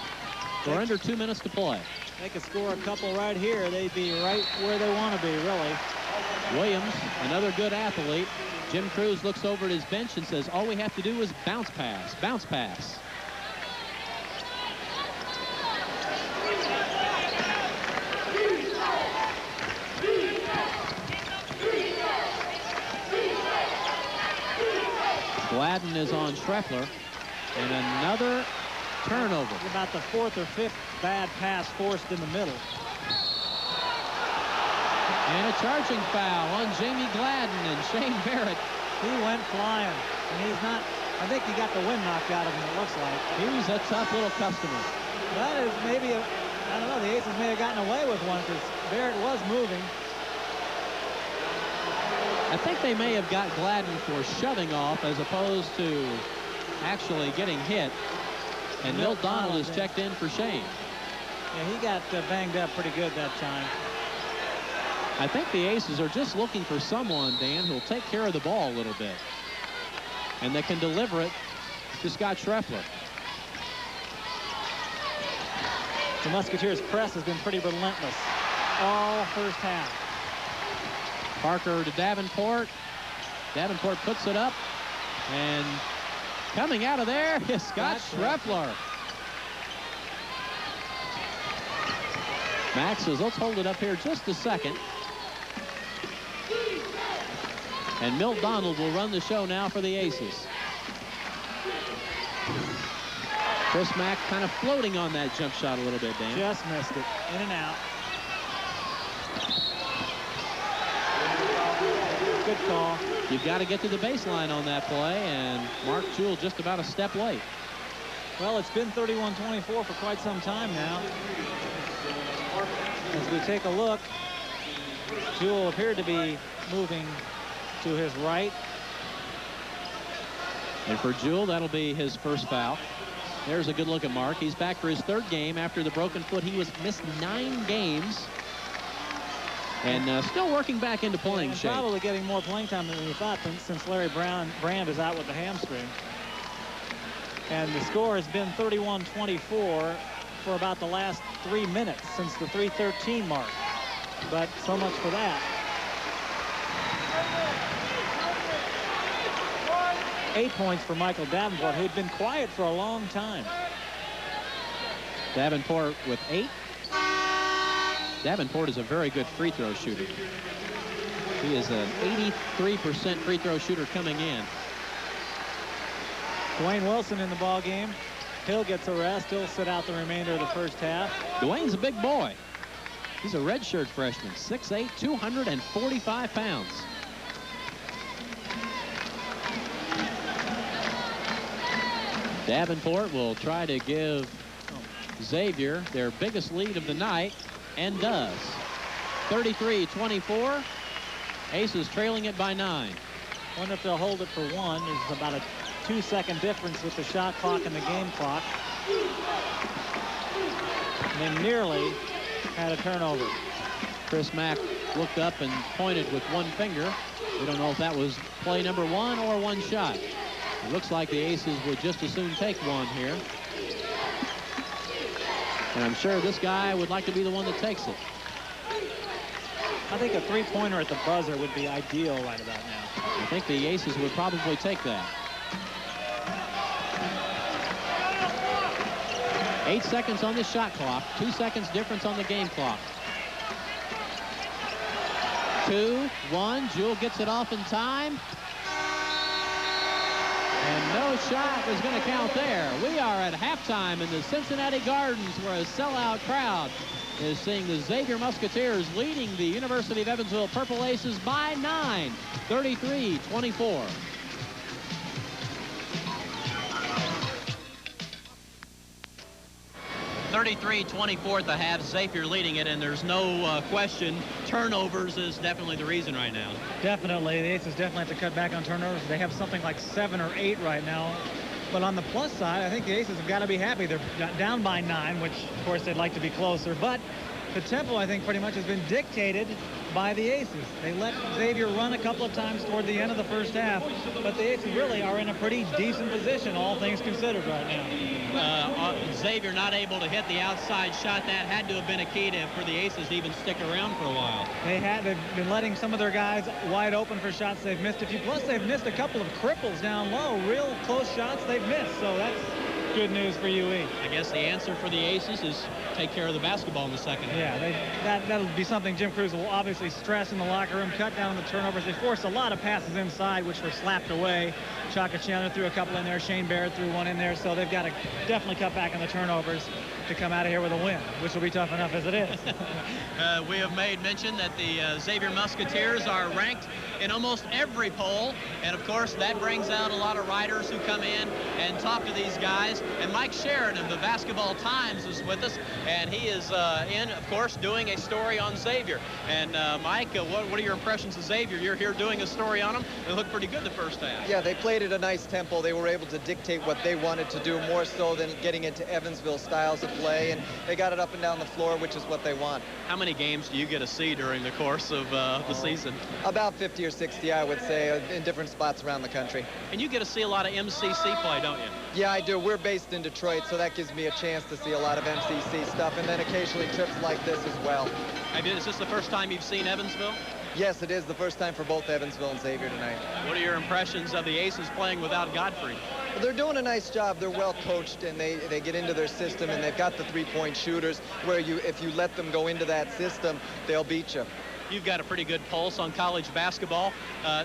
We're under 2 minutes to play. They could score a couple right here. They'd be right where they want to be, really. Williams, another good athlete. Jim Cruz looks over at his bench and says, all we have to do is bounce pass, bounce pass. Gladden is on Schreffler, and another turnover. About the 4th or 5th bad pass forced in the middle. And a charging foul on Jamie Gladden, and Shane Barrett. He went flying, and he's not, I think he got the wind knocked out of him, it looks like. He's a tough little customer. That is maybe, I don't know, the Aces may have gotten away with one because Barrett was moving. I think they may have got Gladden for shoving off as opposed to actually getting hit. And Milt Donald is checked in for Shane. Yeah, he got banged up pretty good that time. I think the Aces are just looking for someone, Dan, who'll take care of the ball a little bit. And they can deliver it to Scott Schreffler. The Musketeers' press has been pretty relentless all first half. Parker to Davenport. Davenport puts it up. And coming out of there is Scott Schreffler. Max says, let's hold it up here just a second. And Milt Donald will run the show now for the Aces. Chris Mack kind of floating on that jump shot a little bit, Dan. Just missed it. In and out. Good call. You've got to get to the baseline on that play, and Mark Jewell just about a step late. Well, it's been 31-24 for quite some time now. As we take a look, Jewell appeared to be moving to his right. And for Jewell, that'll be his first foul. There's a good look at Mark. He's back for his 3rd game after the broken foot. He was missed 9 games. And still working back into playing shape. Probably getting more playing time than we thought since Larry Brand is out with the hamstring. And the score has been 31-24 for about the last 3 minutes since the 3:13 mark. But so much for that. 8 points for Michael Davenport, who'd been quiet for a long time. Davenport with 8. Davenport is a very good free throw shooter. He is an 83% free throw shooter coming in. Dwayne Wilson in the ball game. Hill gets a rest. He'll sit out the remainder of the first half. Dwayne's a big boy. He's a redshirt freshman, 6'8", 245 pounds. Davenport will try to give Xavier their biggest lead of the night, and does. 33-24. Aces trailing it by 9. Wonder if they'll hold it for one. There's about a 2-second difference with the shot clock and the game clock. And they nearly had a turnover. Chris Mack looked up and pointed with one finger. We don't know if that was play number 1 or one shot. It looks like the Aces would just as soon take one here. And I'm sure this guy would like to be the one that takes it. I think a three-pointer at the buzzer would be ideal right about now. I think the Aces would probably take that. 8 seconds on the shot clock. 2 seconds difference on the game clock. 2, 1. Jewell gets it off in time. And no shot is going to count there. We are at halftime in the Cincinnati Gardens, where a sellout crowd is seeing the Xavier Musketeers leading the University of Evansville Purple Aces by 9, 33-24. .24 the half. Xavier leading it, and there's no question turnovers is definitely the reason right now. Definitely. The Aces definitely have to cut back on turnovers. They have something like 7 or 8 right now. But on the plus side, I think the Aces have got to be happy. They're down by 9, which, of course, they'd like to be closer. But the tempo, I think, pretty much has been dictated by the Aces. They let Xavier run a couple of times toward the end of the first half, but the Aces really are in a pretty decent position, all things considered, right now. Xavier not able to hit the outside shot. That had to have been a key for the Aces to even stick around for a while. They've been letting some of their guys wide open for shots. They've missed a few. Plus, they've missed a couple of cripples down low. Real close shots they've missed, so that's good news for UE. I guess the answer for the Aces is take care of the basketball in the second half. Yeah, that'll be something Jim Crews will obviously stress in the locker room. Cut down on the turnovers. They forced a lot of passes inside, which were slapped away. Chaka Chandler threw a couple in there. Shane Barrett threw one in there. So they've got to definitely cut back on the turnovers to come out of here with a win, which will be tough enough as it is. We have made mention that the Xavier Musketeers are ranked in almost every poll, and of course that brings out a lot of writers who come in and talk to these guys. And Mike Sheridan of the Basketball Times is with us, and he is of course, doing a story on Xavier. And Mike, what are your impressions of Xavier? You're here doing a story on them. They looked pretty good the first half. Yeah, they played at a nice tempo. They were able to dictate what they wanted to do, more so than getting into Evansville styles of play, and they got it up and down the floor, which is what they want. How many games do you get to see during the course of the season? About 50 or 60, I would say, in different spots around the country. And you get to see a lot of MCC play, don't you? Yeah, I do. We're based in Detroit, so that gives me a chance to see a lot of MCC stuff, and then occasionally trips like this as well. Is this the first time you've seen Evansville? Yes, it is the first time for both Evansville and Xavier tonight. What are your impressions of the Aces playing without Godfrey? They're doing a nice job. They're well coached, and they get into their system, and they've got the three-point shooters where if you let them go into that system, they'll beat you. You've got a pretty good pulse on college basketball.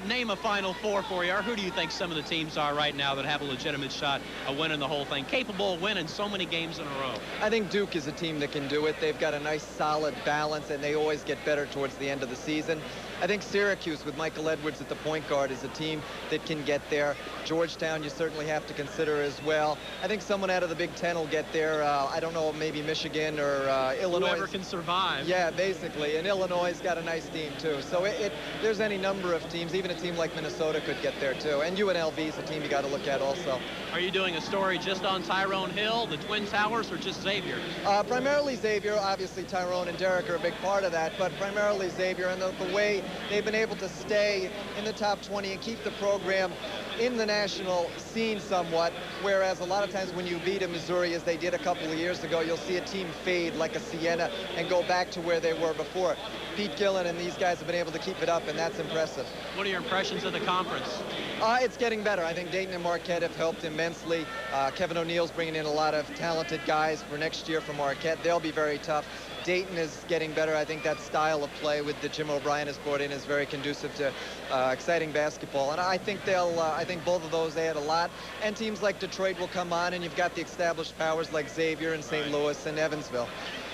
Name a Final Four for you. Or who do you think some of the teams are right now that have a legitimate shot of winning the whole thing, capable of winning so many games in a row? I think Duke is a team that can do it. They've got a nice, solid balance, and they always get better towards the end of the season. I think Syracuse with Michael Edwards at the point guard is a team that can get there. Georgetown you certainly have to consider as well. I think someone out of the Big Ten will get there. I don't know, maybe Michigan or Illinois. Whoever can survive. Yeah, basically. And Illinois has got a nice team, too. So there's any number of teams. Even a team like Minnesota could get there, too. And UNLV is a team you got to look at also. Are you doing a story just on Tyrone Hill, the Twin Towers, or just Xavier? Primarily Xavier. Obviously, Tyrone and Derek are a big part of that, but primarily Xavier, and the way they've been able to stay in the top 20 and keep the program in the national scene somewhat, whereas a lot of times when you beat a Missouri, as they did a couple of years ago, you'll see a team fade like a Siena and go back to where they were before. Pete Gillen and these guys have been able to keep it up, and that's impressive. What are your impressions of the conference? It's getting better. I think Dayton and Marquette have helped immensely. Kevin O'Neill's bringing in a lot of talented guys for next year for Marquette. They'll be very tough. Dayton is getting better. I think that style of play with that Jim O'Brien has brought in is very conducive to exciting basketball. And I think I think both of those add a lot. And teams like Detroit will come on, and you've got the established powers like Xavier and St. Louis and Evansville.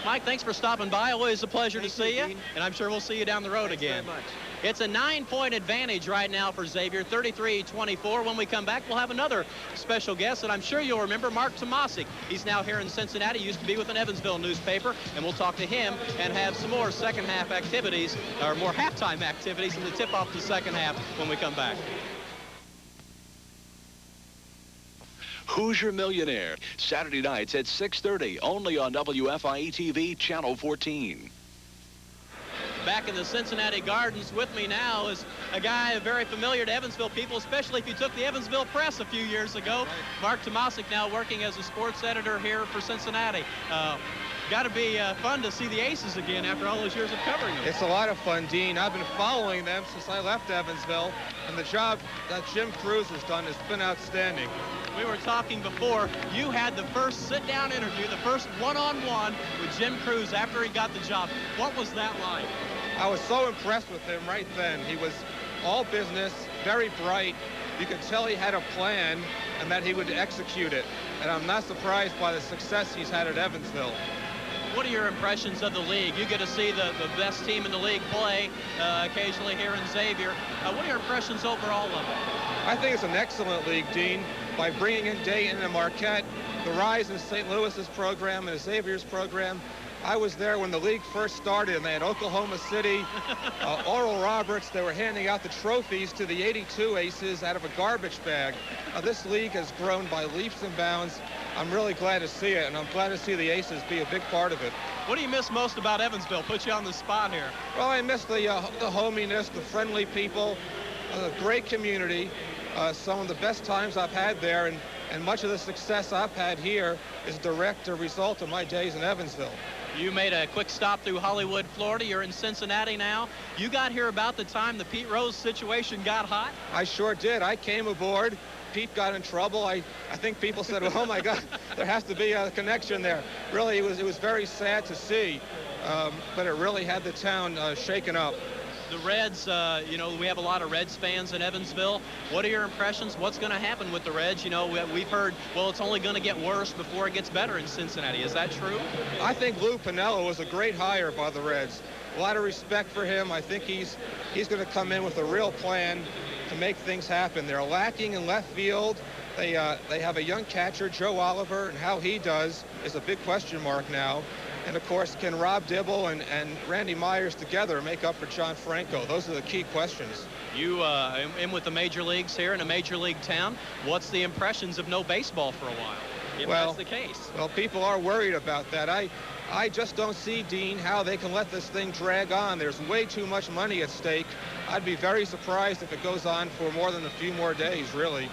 Mike, thanks for stopping by. Always a pleasure to see you. Dean. And I'm sure we'll see you down the road again. Very much. It's a 9-point advantage right now for Xavier, 33-24. When we come back, we'll have another special guest, and I'm sure you'll remember Mark Tomasic. He's now here in Cincinnati, used to be with an Evansville newspaper, and we'll talk to him and have some more second-half activities, or more halftime activities, and to tip off the second half when we come back. Who's Your Millionaire? Saturday nights at 6:30, only on WFIE-TV, Channel 14. Back in the Cincinnati Gardens with me now is a guy very familiar to Evansville people, especially if you took the Evansville Press a few years ago. Right. Mark Tomasic now working as a sports editor here for Cincinnati. Got to be fun to see the Aces again after all those years of covering them. It's a lot of fun, Dean. I've been following them since I left Evansville, and the job that Jim Cruz has done has been outstanding. We were talking before. You had the first sit-down interview, the first one-on-one with Jim Cruz after he got the job. What was that like? I was so impressed with him right then. He was all business, very bright. You could tell he had a plan and that he would execute it. And I'm not surprised by the success he's had at Evansville. What are your impressions of the league? You get to see the best team in the league play occasionally here in Xavier. What are your impressions overall of it? I think it's an excellent league, Dean. By bringing in Dayton and Marquette, the rise in St. Louis's program and Xavier's program. I was there when the league first started, and they had Oklahoma City, Oral Roberts. They were handing out the trophies to the 82 Aces out of a garbage bag. This league has grown by leaps and bounds. I'm really glad to see it, and I'm glad to see the Aces be a big part of it. What do you miss most about Evansville? Put you on the spot here. Well, I miss the hominess, the friendly people, the great community. Some of the best times I've had there, and much of the success I've had here is direct a result of my days in Evansville. You made a quick stop through Hollywood, Florida. You're in Cincinnati now. You got here about the time the Pete Rose situation got hot? I sure did. I came aboard. Pete got in trouble. I think people said, well, oh my God, there has to be a connection there. Really, it was very sad to see, but it really had the town shaken up. The Reds, you know, we have a lot of Reds fans in Evansville. What are your impressions? What's going to happen with the Reds? You know, we've heard, well, it's only going to get worse before it gets better in Cincinnati. Is that true? I think Lou Piniella was a great hire by the Reds. A lot of respect for him. I think he's going to come in with a real plan to make things happen. They're lacking in left field. They have a young catcher, Joe Oliver, and how he does is a big question mark now. And, of course, can Rob Dibble and Randy Myers together make up for John Franco? Those are the key questions. You in with the major leagues here in a major league town. What's the impressions of no baseball for a while, if that's the case? Well, people are worried about that. I just don't see, Dean, how they can let this thing drag on. There's way too much money at stake. I'd be very surprised if it goes on for more than a few more days, really.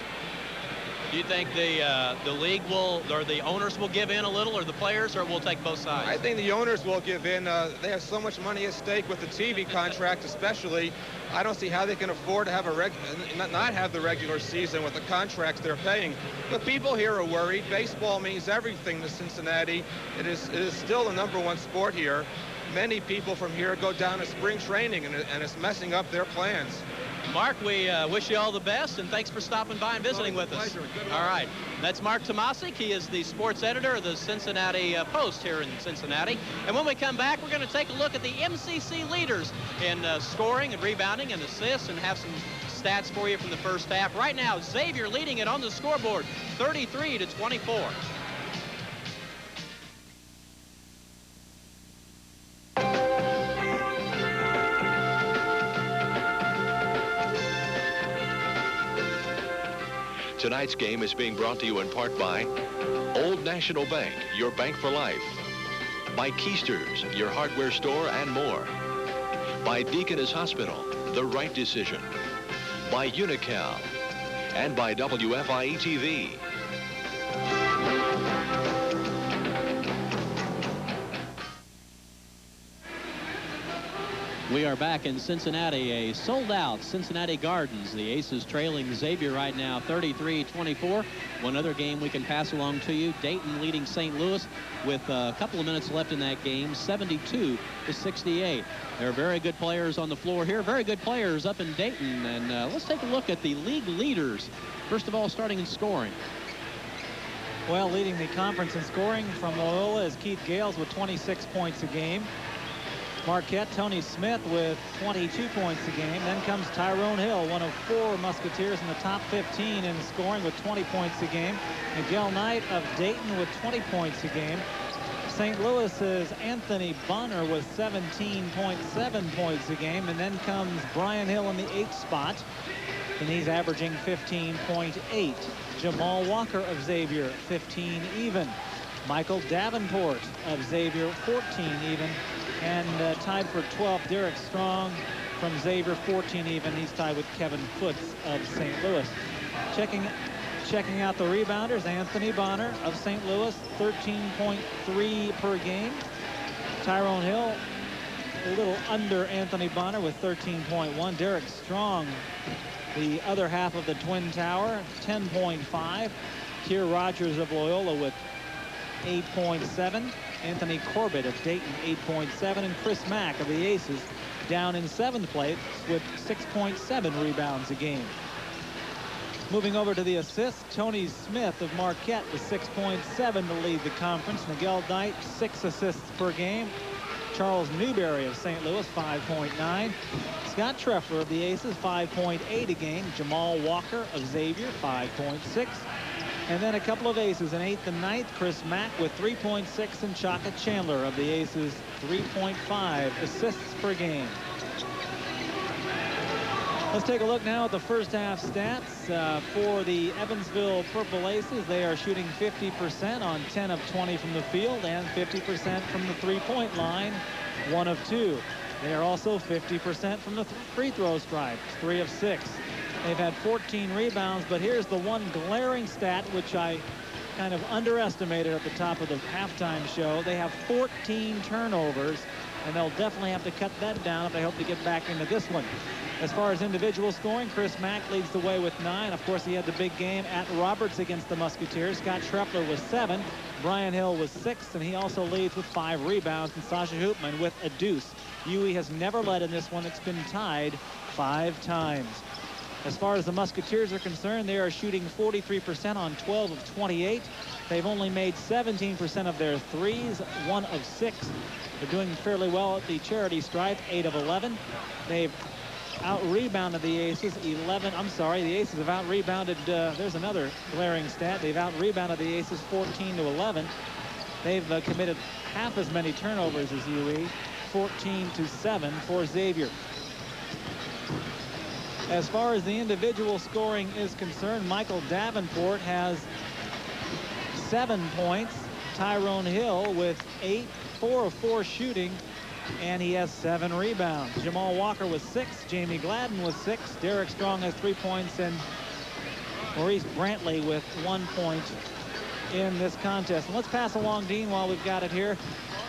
Do you think the league will, or the owners will give in a little, or the players, or will take both sides? I think the owners will give in. They have so much money at stake with the TV contract, especially. I don't see how they can afford to have not have the regular season with the contracts they're paying. But people here are worried. Baseball means everything to Cincinnati. It is still the #1 sport here. Many people from here go down to spring training, and it's messing up their plans. Mark, we wish you all the best, and thanks for stopping by and visiting with us. All right. That's Mark Tomasic. He is the sports editor of the Cincinnati Post here in Cincinnati. And when we come back, we're going to take a look at the MCC leaders in scoring and rebounding and assists, and have some stats for you from the first half. Right now, Xavier leading it on the scoreboard, 33-24. Tonight's game is being brought to you in part by Old National Bank, your bank for life. By Keister's, your hardware store and more. By Deaconess Hospital, the right decision. By Unical. And by WFIE-TV. We are back in Cincinnati, a sold-out Cincinnati Gardens. The Aces trailing Xavier right now, 33-24. One other game we can pass along to you. Dayton leading St. Louis with a couple of minutes left in that game, 72-68. There are very good players on the floor here, very good players up in Dayton. And let's take a look at the league leaders. First of all, starting in scoring. Well, leading the conference in scoring from Loyola is Keith Gales with 26 points a game. Marquette, Tony Smith with 22 points a game. Then comes Tyrone Hill, one of 4 Musketeers in the top 15 in scoring with 20 points a game. Miguel Knight of Dayton with 20 points a game. St. Louis's Anthony Bonner with 17.7 points a game. And then comes Brian Hill in the 8th spot, and he's averaging 15.8. Jamal Walker of Xavier, 15 even. Michael Davenport of Xavier, 14 even. And tied for 12th, Derek Strong from Xavier, 14 even. He's tied with Kevin Foots of St. Louis. Checking out the rebounders, Anthony Bonner of St. Louis, 13.3 per game. Tyrone Hill, a little under Anthony Bonner with 13.1. Derek Strong, the other half of the Twin Tower, 10.5. Keir Rogers of Loyola with 8.7. Anthony Corbett of Dayton, 8.7. And Chris Mack of the Aces down in 7th place with 6.7 rebounds a game. Moving over to the assists, Tony Smith of Marquette with 6.7 to lead the conference. Miguel Knight, 6 assists per game. Charles Newberry of St. Louis, 5.9. Scott Treffler of the Aces, 5.8 a game. Jamal Walker of Xavier, 5.6. And then a couple of aces in 8th and 9th. Chris Mack with 3.6, and Chaka Chandler of the Aces, 3.5 assists per game. Let's take a look now at the first half stats for the Evansville Purple Aces. They are shooting 50% on 10 of 20 from the field and 50% from the three-point line, 1 of 2. They are also 50% from the free throw stripe, 3 of 6. They've had 14 rebounds, but here's the one glaring stat which I kind of underestimated at the top of the halftime show. They have 14 turnovers, and they'll definitely have to cut that down if they hope to get back into this one. As far as individual scoring, Chris Mack leads the way with 9. Of course, he had the big game at Roberts against the Musketeers. Scott Treffler was 7. Brian Hill was 6, and he also leads with 5 rebounds. And Sasha Hoopman with a deuce. UE has never led in this one. It's been tied 5 times. As far as the Musketeers are concerned, they are shooting 43% on 12 of 28. They've only made 17% of their threes, 1 of 6. They're doing fairly well at the charity stripe, 8 of 11. They've out-rebounded the Aces, the Aces have out-rebounded, there's another glaring stat. They've out-rebounded the Aces 14 to 11. They've committed half as many turnovers as UE, 14 to 7 for Xavier. As far as the individual scoring is concerned, Michael Davenport has 7 points. Tyrone Hill with 8, 4 of 4 shooting, and he has 7 rebounds. Jamal Walker with 6. Jamie Gladden with 6. Derek Strong has 3 points, and Maurice Brantley with 1 point in this contest. And let's pass along, Dean, while we've got it here.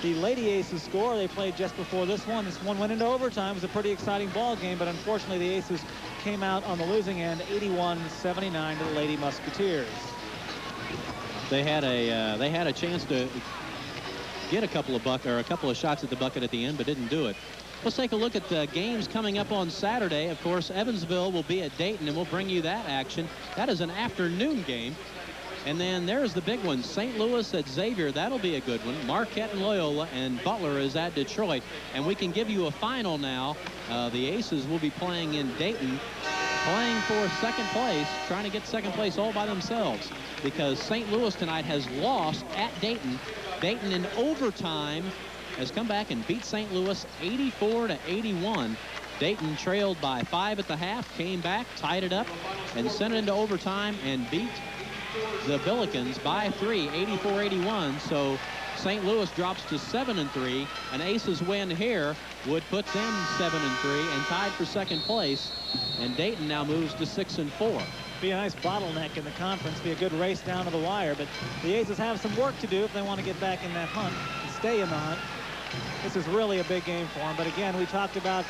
The Lady Aces score, they played just before this one. This one went into overtime. It was a pretty exciting ball game, but unfortunately the Aces came out on the losing end, 81-79 to the Lady Musketeers. They had a chance to get a couple of shots at the bucket at the end, but didn't do it. Let's take a look at the games coming up on Saturday. Of course, Evansville will be at Dayton, and we'll bring you that action. That is an afternoon game. And then there's the big one, St. Louis at Xavier. That'll be a good one. Marquette and Loyola, and Butler is at Detroit. And we can give you a final now. The Aces will be playing in Dayton, playing for second place, trying to get second place all by themselves, because St. Louis tonight has lost at Dayton. Dayton in overtime has come back and beat St. Louis 84-81. Dayton trailed by 5 at the half, came back, tied it up, and sent it into overtime and beat the Billikens by 3, 84-81. So St. Louis drops to 7-3. An Aces win here would put them 7-3 and tied for second place. And Dayton now moves to 6-4. Be a nice bottleneck in the conference. Be a good race down to the wire. But the Aces have some work to do if they want to get back in that hunt and stay in the hunt. This is really a big game for them. But again, we talked about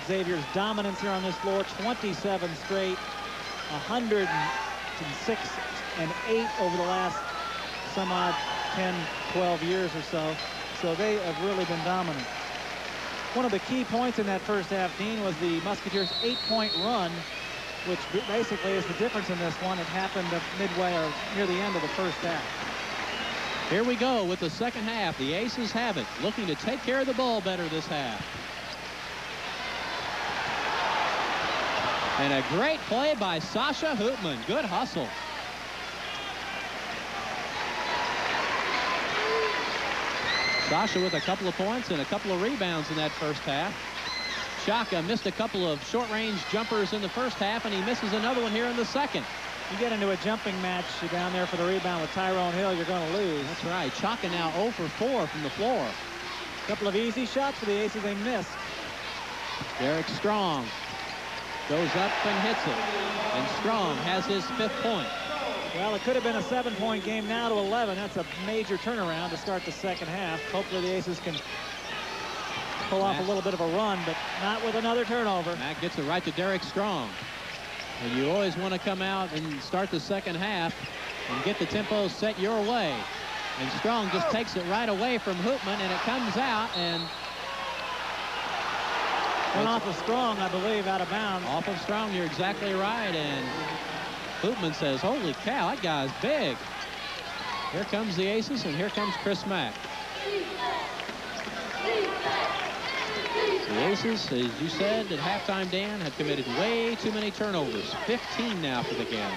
Xavier's dominance here on this floor. 27 straight, 106 and 8 over the last some odd 10, 12 years or so. So they have really been dominant. One of the key points in that first half, Dean, was the Musketeers' 8-point run, which basically is the difference in this one. It happened midway or near the end of the first half. Here we go with the second half. The Aces have it, looking to take care of the ball better this half. And a great play by Sasha Hoopman. Good hustle. Sasha with a couple of points and a couple of rebounds in that first half. Shaka missed a couple of short-range jumpers in the first half, and he misses another one here in the second. You get into a jumping match down there for the rebound with Tyrone Hill, you're going to lose. That's right. Chaka now 0 for 4 from the floor. A couple of easy shots for the Aces they missed. Derek Strong goes up and hits it. And Strong has his 5th point. Well, it could have been a 7-point game, now to 11. That's a major turnaround to start the second half. Hopefully the Aces can pull off a little bit of a run, but not with another turnover. Mack gets it right to Derek Strong. And you always want to come out and start the second half and get the tempo set your way. And Strong just takes it right away from Hoopman, and it comes out, and went off of Strong, I believe, out of bounds. Off of Strong, you're exactly right. And Hoopman says, holy cow, that guy's big. Here comes the Aces, and here comes Chris Mack. The Aces, as you said at halftime, Dan, have committed way too many turnovers. 15 now for the game.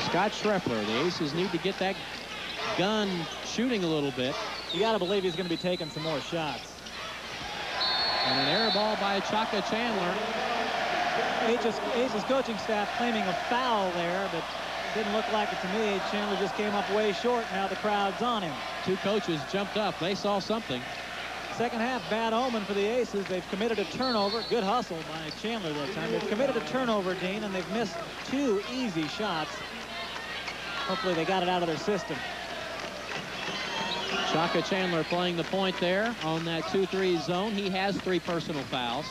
Scott Schreffler, the Aces need to get that gun shooting a little bit. You got to believe he's going to be taking some more shots. And an air ball by Chaka Chandler. Aces coaching staff claiming a foul there, but it didn't look like it to me. Chandler just came up way short. Now the crowd's on him. Two coaches jumped up. They saw something. Second half, bad omen for the Aces. They've committed a turnover. Good hustle by Chandler that time. They've committed a turnover, Dean, and they've missed 2 easy shots. Hopefully they got it out of their system. Chaka Chandler playing the point there on that 2-3 zone. He has 3 personal fouls.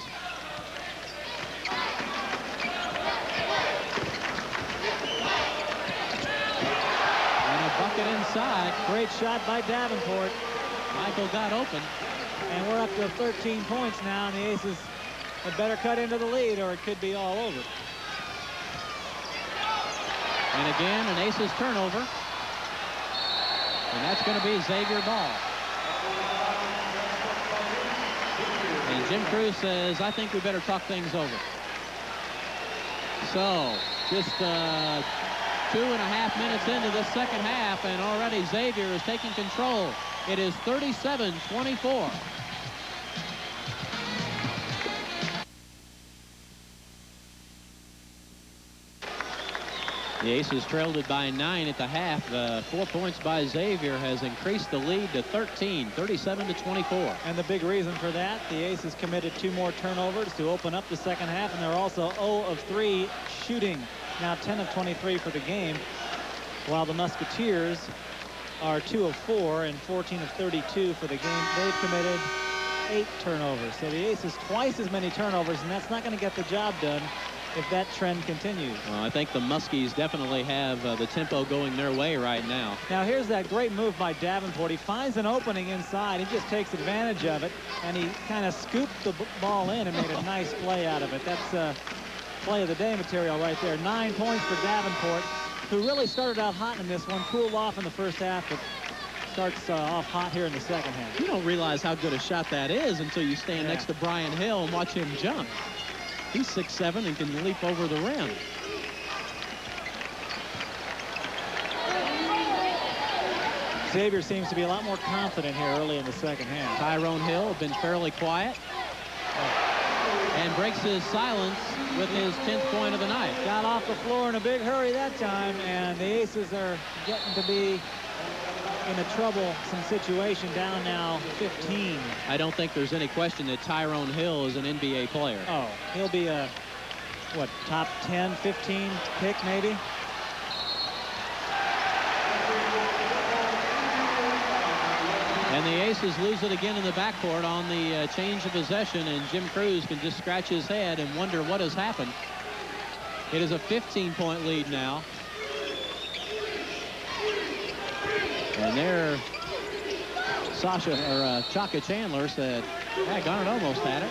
And a bucket inside. Great shot by Davenport. Michael got open. And we're up to 13 points now, and the Aces had better cut into the lead or it could be all over. And again, an Aces turnover. And that's going to be Xavier ball. And Jim Cruz says, I think we better talk things over. So, just 2.5 minutes into the second half, and already Xavier is taking control. It is 37-24. The Aces trailed it by 9 at the half. 4 points by Xavier has increased the lead to 13, 37-24. And the big reason for that, the Aces committed 2 more turnovers to open up the second half, and they're also 0 of 3 shooting. Now 10 of 23 for the game, while the Musketeers are 2 of 4 and 14 of 32 for the game. They've committed 8 turnovers. So the Aces twice as many turnovers, and that's not going to get the job done if that trend continues. Well, I think the Muskies definitely have the tempo going their way right now. Now here's that great move by Davenport. He finds an opening inside. He just takes advantage of it, and he kind of scooped the ball in and made a nice play out of it. That's play of the day material right there. 9 points for Davenport, who really started out hot in this one, cooled off in the first half, but starts off hot here in the second half. You don't realize how good a shot that is until you stand next to Brian Hill and watch him jump. He's 6'7" and can leap over the rim. Xavier seems to be a lot more confident here early in the second half. Tyrone Hill has been fairly quiet and breaks his silence with his 10th point of the night. Got off the floor in a big hurry that time, and the Aces are getting to be in a troublesome situation, down now 15. I don't think there's any question that Tyrone Hill is an NBA player. Oh, he'll be a, what, top 10, 15 pick maybe? And the Aces lose it again in the backcourt on the change of possession, and Jim Cruz can just scratch his head and wonder what has happened. It is a 15-point lead now. And there, Chaka Chandler said, yeah, Garnett almost had it.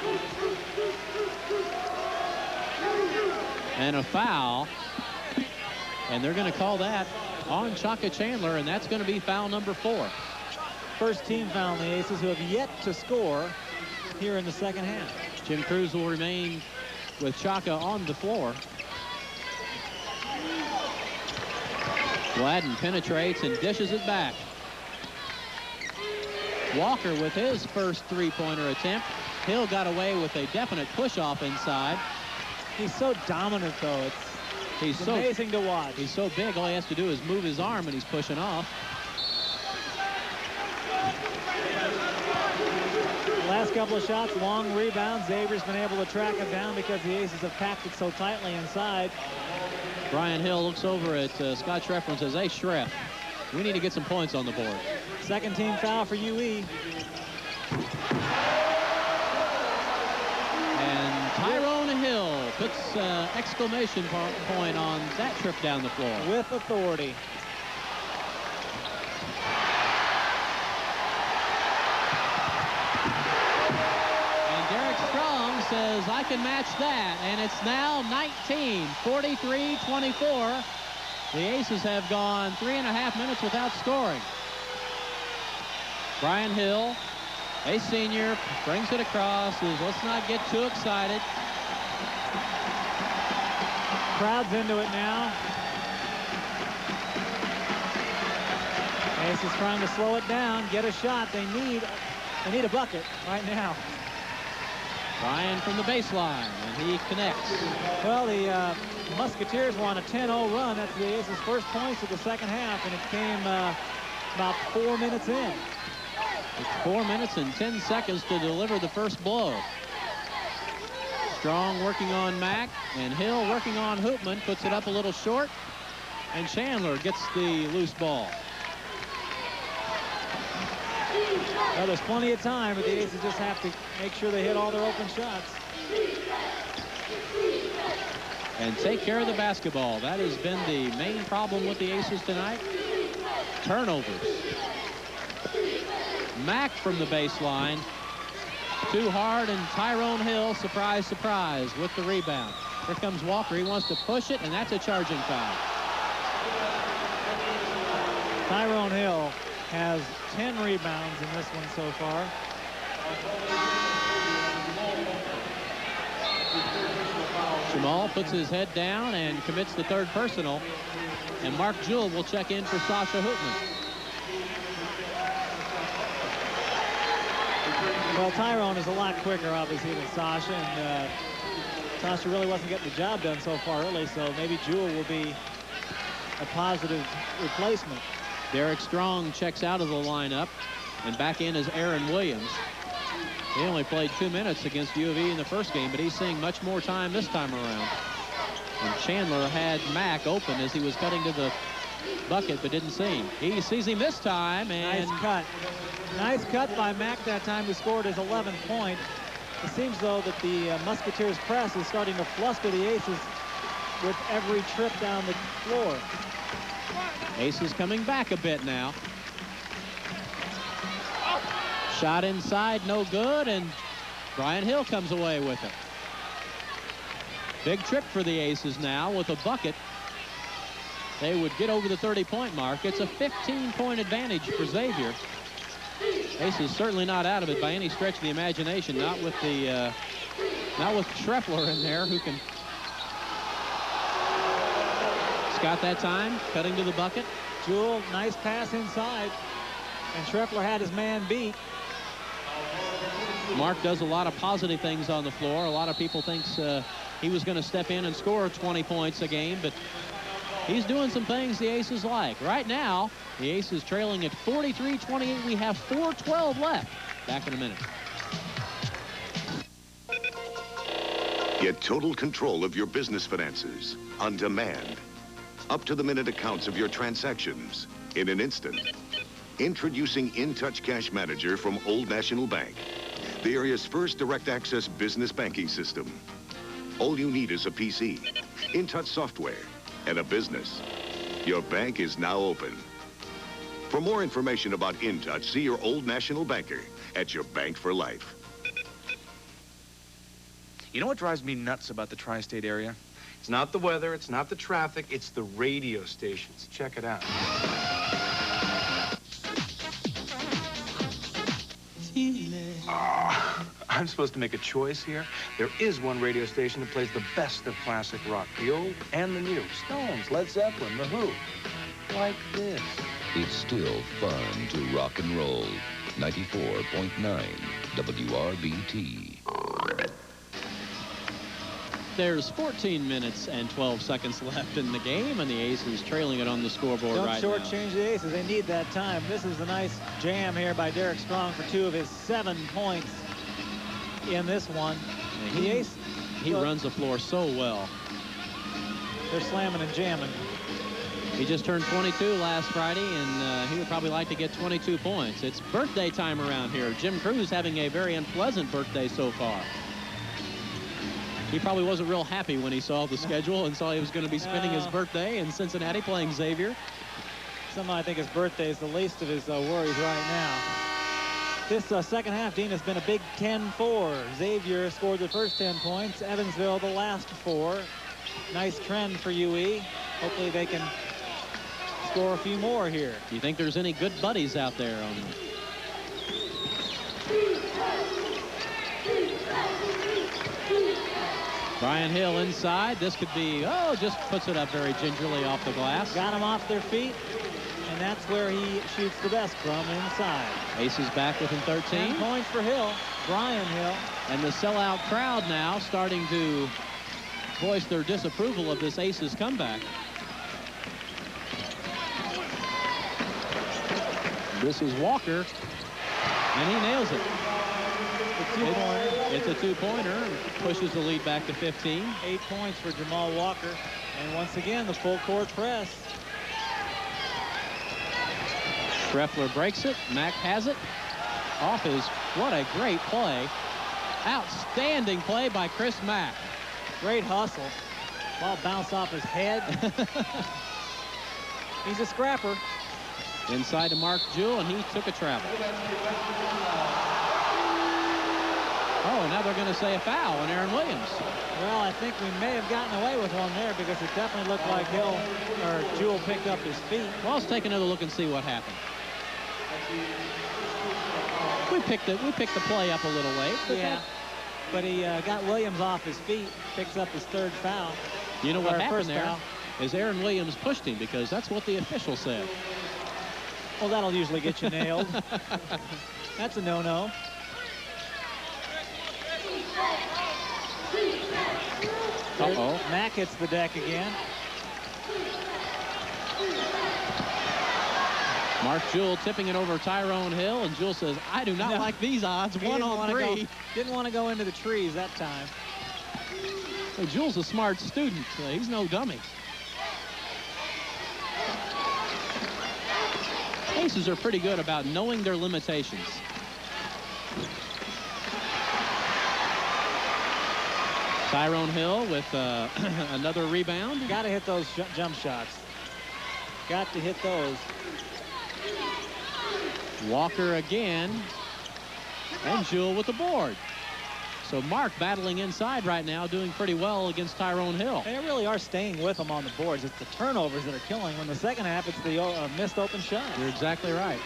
And a foul And they're going to call that on Chaka Chandler, and that's going to be foul number 4. First team foul on the Aces, who have yet to score here in the second half. Jim Cruz will remain with Chaka on the floor. Gladden penetrates and dishes it back. Walker with his first three-pointer attempt. Hill got away with a definite push-off inside. He's so dominant, though. It's amazing to watch. He's so big, all he has to do is move his arm, and he's pushing off. Last couple of shots, long rebounds. Xavier's been able to track him down because the Aces have packed it so tightly inside. Brian Hill looks over at Scott Schreffer and says, hey, Schreff, we need to get some points on the board. Second team foul for UE. And Tyrone Hill puts exclamation point on that trip down the floor. With authority. And Derek Strong says, I can match that. And it's now 19, 43-24. The Aces have gone 3.5 minutes without scoring. Brian Hill, a senior, brings it across. Says, let's not get too excited. Crowd's into it now. Aces trying to slow it down, get a shot. They need a bucket right now. Brian from the baseline, and he connects. Well, the Musketeers were on a 10-0 run. That's the Aces' first points of the second half, and it came about 4 minutes in. It's 4 minutes and 10 seconds to deliver the first blow. Strong working on Mack, and Hill working on Hoopman, puts it up a little short, and Chandler gets the loose ball. Well, there's plenty of time, but the Aces just have to make sure they hit all their open shots. And take care of the basketball. That has been the main problem with the Aces tonight. Turnovers. Mack from the baseline. Too hard, and Tyrone Hill, surprise, surprise, with the rebound. Here comes Walker. He wants to push it, and that's a charging foul. Tyrone Hill has 10 rebounds in this one so far. Jamal puts his head down and commits the third personal. And Mark Jewell will check in for Sasha Hoopman. Well, Tyrone is a lot quicker, obviously, than Sasha. And Sasha really wasn't getting the job done so far early, so maybe Jewell will be a positive replacement. Derek Strong checks out of the lineup, and back in is Aaron Williams. He only played 2 minutes against U of E in the first game, but he's seeing much more time this time around. And Chandler had Mack open as he was cutting to the bucket, but didn't see him. He sees him this time, and nice cut. Nice cut by Mack that time, who scored his 11th point. It seems, though, that the Musketeers press is starting to fluster the Aces with every trip down the floor. Aces coming back a bit now. Shot inside, no good, and Brian Hill comes away with it. Big trip for the Aces now with a bucket. They would get over the 30-point mark. It's a 15-point advantage for Xavier. Aces certainly not out of it by any stretch of the imagination. Not with Schreffler in there, who can. Scott that time, cutting to the bucket. Jewell, nice pass inside, and Schreffler had his man beat. Mark does a lot of positive things on the floor. A lot of people think he was going to step in and score 20 points a game, but he's doing some things the Aces like. Right now, the Aces trailing at 43-28. We have 4:12 left. Back in a minute. Get total control of your business finances on demand. Up-to-the-minute accounts of your transactions in an instant. Introducing InTouch Cash Manager from Old National Bank, the area's first direct access business banking system. All you need is a PC, InTouch software, and a business. Your bank is now open. For more information about InTouch, see your Old National banker at your bank for life. You know what drives me nuts about the tri-state area? It's not the weather, it's not the traffic, it's the radio stations. Check it out. I'm supposed to make a choice here. There is one radio station that plays the best of classic rock, the old and the new. Stones, Led Zeppelin, The Who. Like this. It's still fun to rock and roll. 94.9 WRBT. There's 14 minutes and 12 seconds left in the game, and the Aces trailing it on the scoreboard right now. Don't shortchange the Aces. They need that time. This is a nice jam here by Derek Strong for 2 of his 7 points in this one. He runs the floor so well. They're slamming and jamming. He just turned 22 last Friday, and he would probably like to get 22 points. It's birthday time around here. Jim Cruz having a very unpleasant birthday so far. He probably wasn't real happy when he saw the schedule and saw he was going to be spending his birthday in Cincinnati playing Xavier. Somehow I think his birthday is the least of his worries right now. This second half, Dean, has been a big 10-4. Xavier scored the first 10 points. Evansville the last 4. Nice trend for UE. Hopefully they can score a few more here. Do you think there's any good buddies out there on them? Brian Hill inside. This could be, just puts it up very gingerly off the glass. Got them off their feet, and that's where he shoots the best from, inside. Aces back within 13. 10 points for Hill, Brian Hill. And the sellout crowd now starting to voice their disapproval of this Aces comeback. This is Walker, and he nails it. It's a two-pointer. Pushes the lead back to 15. 8 points for Jamal Walker. And once again, the full court press. Schreffler breaks it. Mack has it. Off his, what a great play. Outstanding play by Chris Mack. Great hustle. Ball bounced off his head. He's a scrapper. Inside to Mark Jewell, and he took a travel. Oh, now they're going to say a foul on Aaron Williams. Well, I think we may have gotten away with one there because it definitely looked like Jewell picked up his feet. Well, let's take another look and see what happened. We picked the play up a little late. But he got Williams off his feet, picks up his 3rd foul. You know what happened there is Aaron Williams pushed him because that's what the official said. Well, that'll usually get you nailed. That's a no-no. Uh-oh. Mack hits the deck again. Mark Jewell tipping it over Tyrone Hill, and Jewell says, I do not like these odds. 1 on 3. Didn't want to go into the trees that time. Well, Jewell's a smart student. He's no dummy. Aces are pretty good about knowing their limitations. Tyrone Hill with another rebound. Got to hit those jump shots. Got to hit those. Walker again. And Jewell with the board. So Mark battling inside right now, doing pretty well against Tyrone Hill. They really are staying with him on the boards. It's the turnovers that are killing. In the second half, it's the missed open shot. You're exactly right.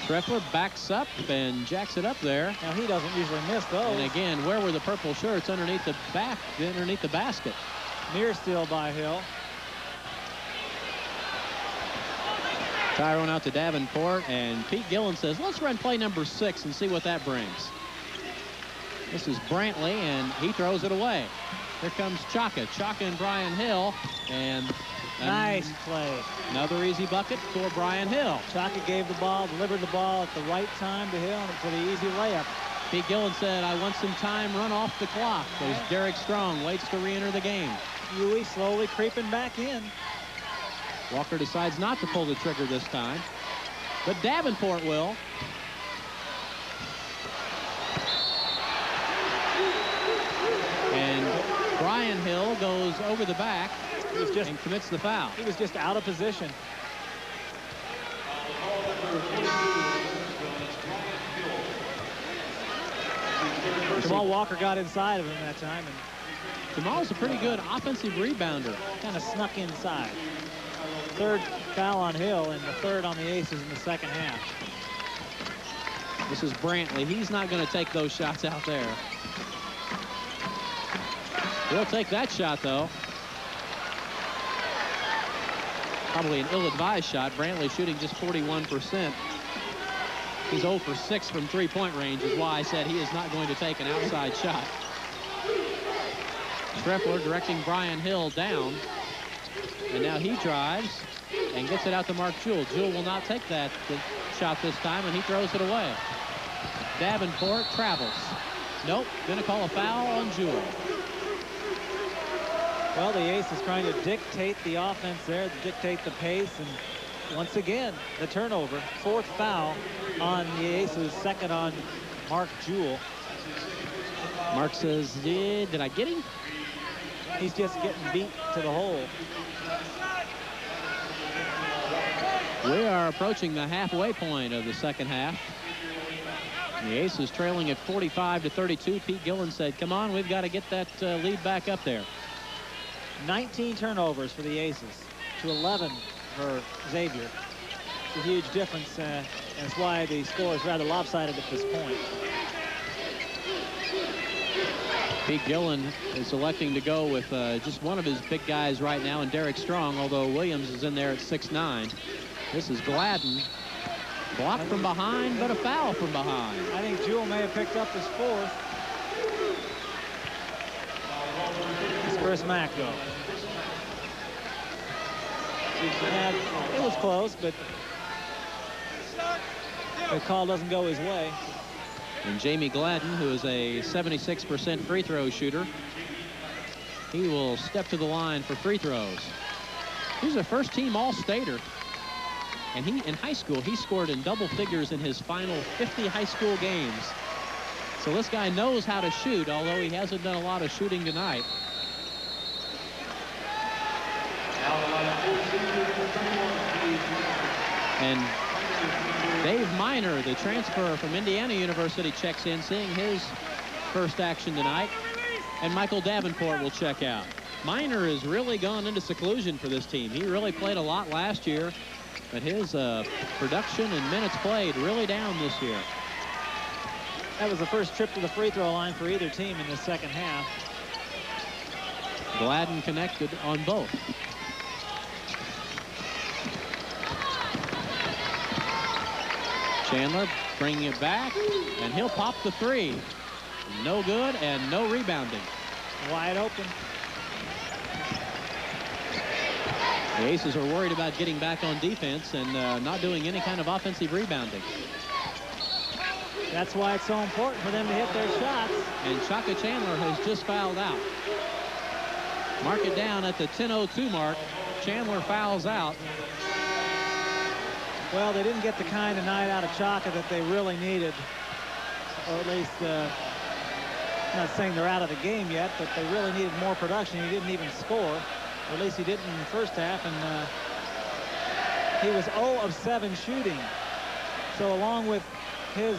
Schreffler backs up and jacks it up there. Now he doesn't usually miss those. And again, where were the purple shirts underneath the basket? Near steal by Hill. Tyrone out to Davenport, and Pete Gillen says, let's run play number 6 and see what that brings. This is Brantley, and he throws it away. Here comes Chaka. Chaka and Brian Hill, and nice play. Another easy bucket for Brian Hill. Chaka gave the ball, delivered the ball at the right time to Hill for the easy layup. Pete Gillen said, I want some time run off the clock as Derek Strong waits to re-enter the game. UE slowly creeping back in. Walker decides not to pull the trigger this time, but Davenport will. And Brian Hill goes over the back and commits the foul. He was just out of position. Jamal Walker got inside of him that time, and Jamal's a pretty good offensive rebounder. Kind of snuck inside. Third foul on Hill and the third on the Aces in the second half. This is Brantley. He's not going to take those shots out there. He'll take that shot, though. Probably an ill-advised shot. Brantley shooting just 41%. He's 0 for 6 from three-point range, is why I said he is not going to take an outside shot. Schreffler directing Brian Hill down. And now he drives and gets it out to Mark Jewell. Jewell will not take that shot this time, and he throws it away. Davenport travels. Nope, gonna call a foul on Jewell. Well, the Ace is trying to dictate the offense there, dictate the pace, and once again, the turnover. Fourth foul on the Aces, second on Mark Jewell. Mark says, did I get him? He's just getting beat to the hole. We are approaching the halfway point of the second half. The Aces trailing at 45-32. Pete Gillen said, come on, we've got to get that lead back up there. 19 turnovers for the Aces to 11 for Xavier. It's a huge difference, and that's why the score is rather lopsided at this point. Pete Gillen is electing to go with just one of his big guys right now, and Derek Strong, although Williams is in there at 6'9". This is Gladden. Blocked from behind, but a foul from behind. I think Jewell may have picked up his fourth. It's Chris Mack, though. And it was close, but the call doesn't go his way. And Jamie Gladden, who is a 76% free throw shooter, he will step to the line for free throws. He's a first-team All-Stater. And in high school, he scored in double figures in his final 50 high school games. So this guy knows how to shoot, although he hasn't done a lot of shooting tonight. And Dave Miner, the transfer from Indiana University, checks in, seeing his first action tonight. And Michael Davenport will check out. Miner has really gone into seclusion for this team. He really played a lot last year, but his production and minutes played really down this year. That was the first trip to the free throw line for either team in the second half. Gladden connected on both. Chandler bringing it back, and he'll pop the three. No good and no rebounding. Wide open. The Aces are worried about getting back on defense and not doing any kind of offensive rebounding. That's why it's so important for them to hit their shots. And Chaka Chandler has just fouled out. Mark it down at the 10:02 mark. Chandler fouls out. Well, they didn't get the kind of night out of Chaka that they really needed. Or at least, I'm not saying they're out of the game yet, but they really needed more production. He didn't even score. Or at least he didn't in the first half, and he was 0 of 7 shooting. So along with his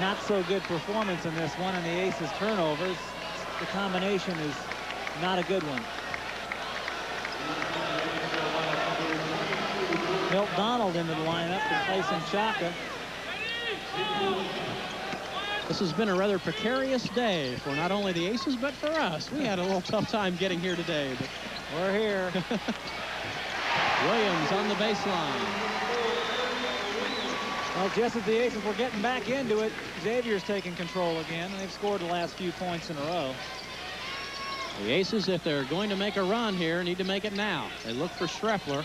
not so good performance in this one and the Aces turnovers, the combination is not a good one. Milt Donald into the lineup, replacing Chaka. This has been a rather precarious day for not only the Aces, but for us. We had a little tough time getting here today, but we're here. Williams on the baseline. Well, just as the Aces were getting back into it, Xavier's taking control again, and they've scored the last few points in a row. The Aces, if they're going to make a run here, need to make it now. They look for Schreffler.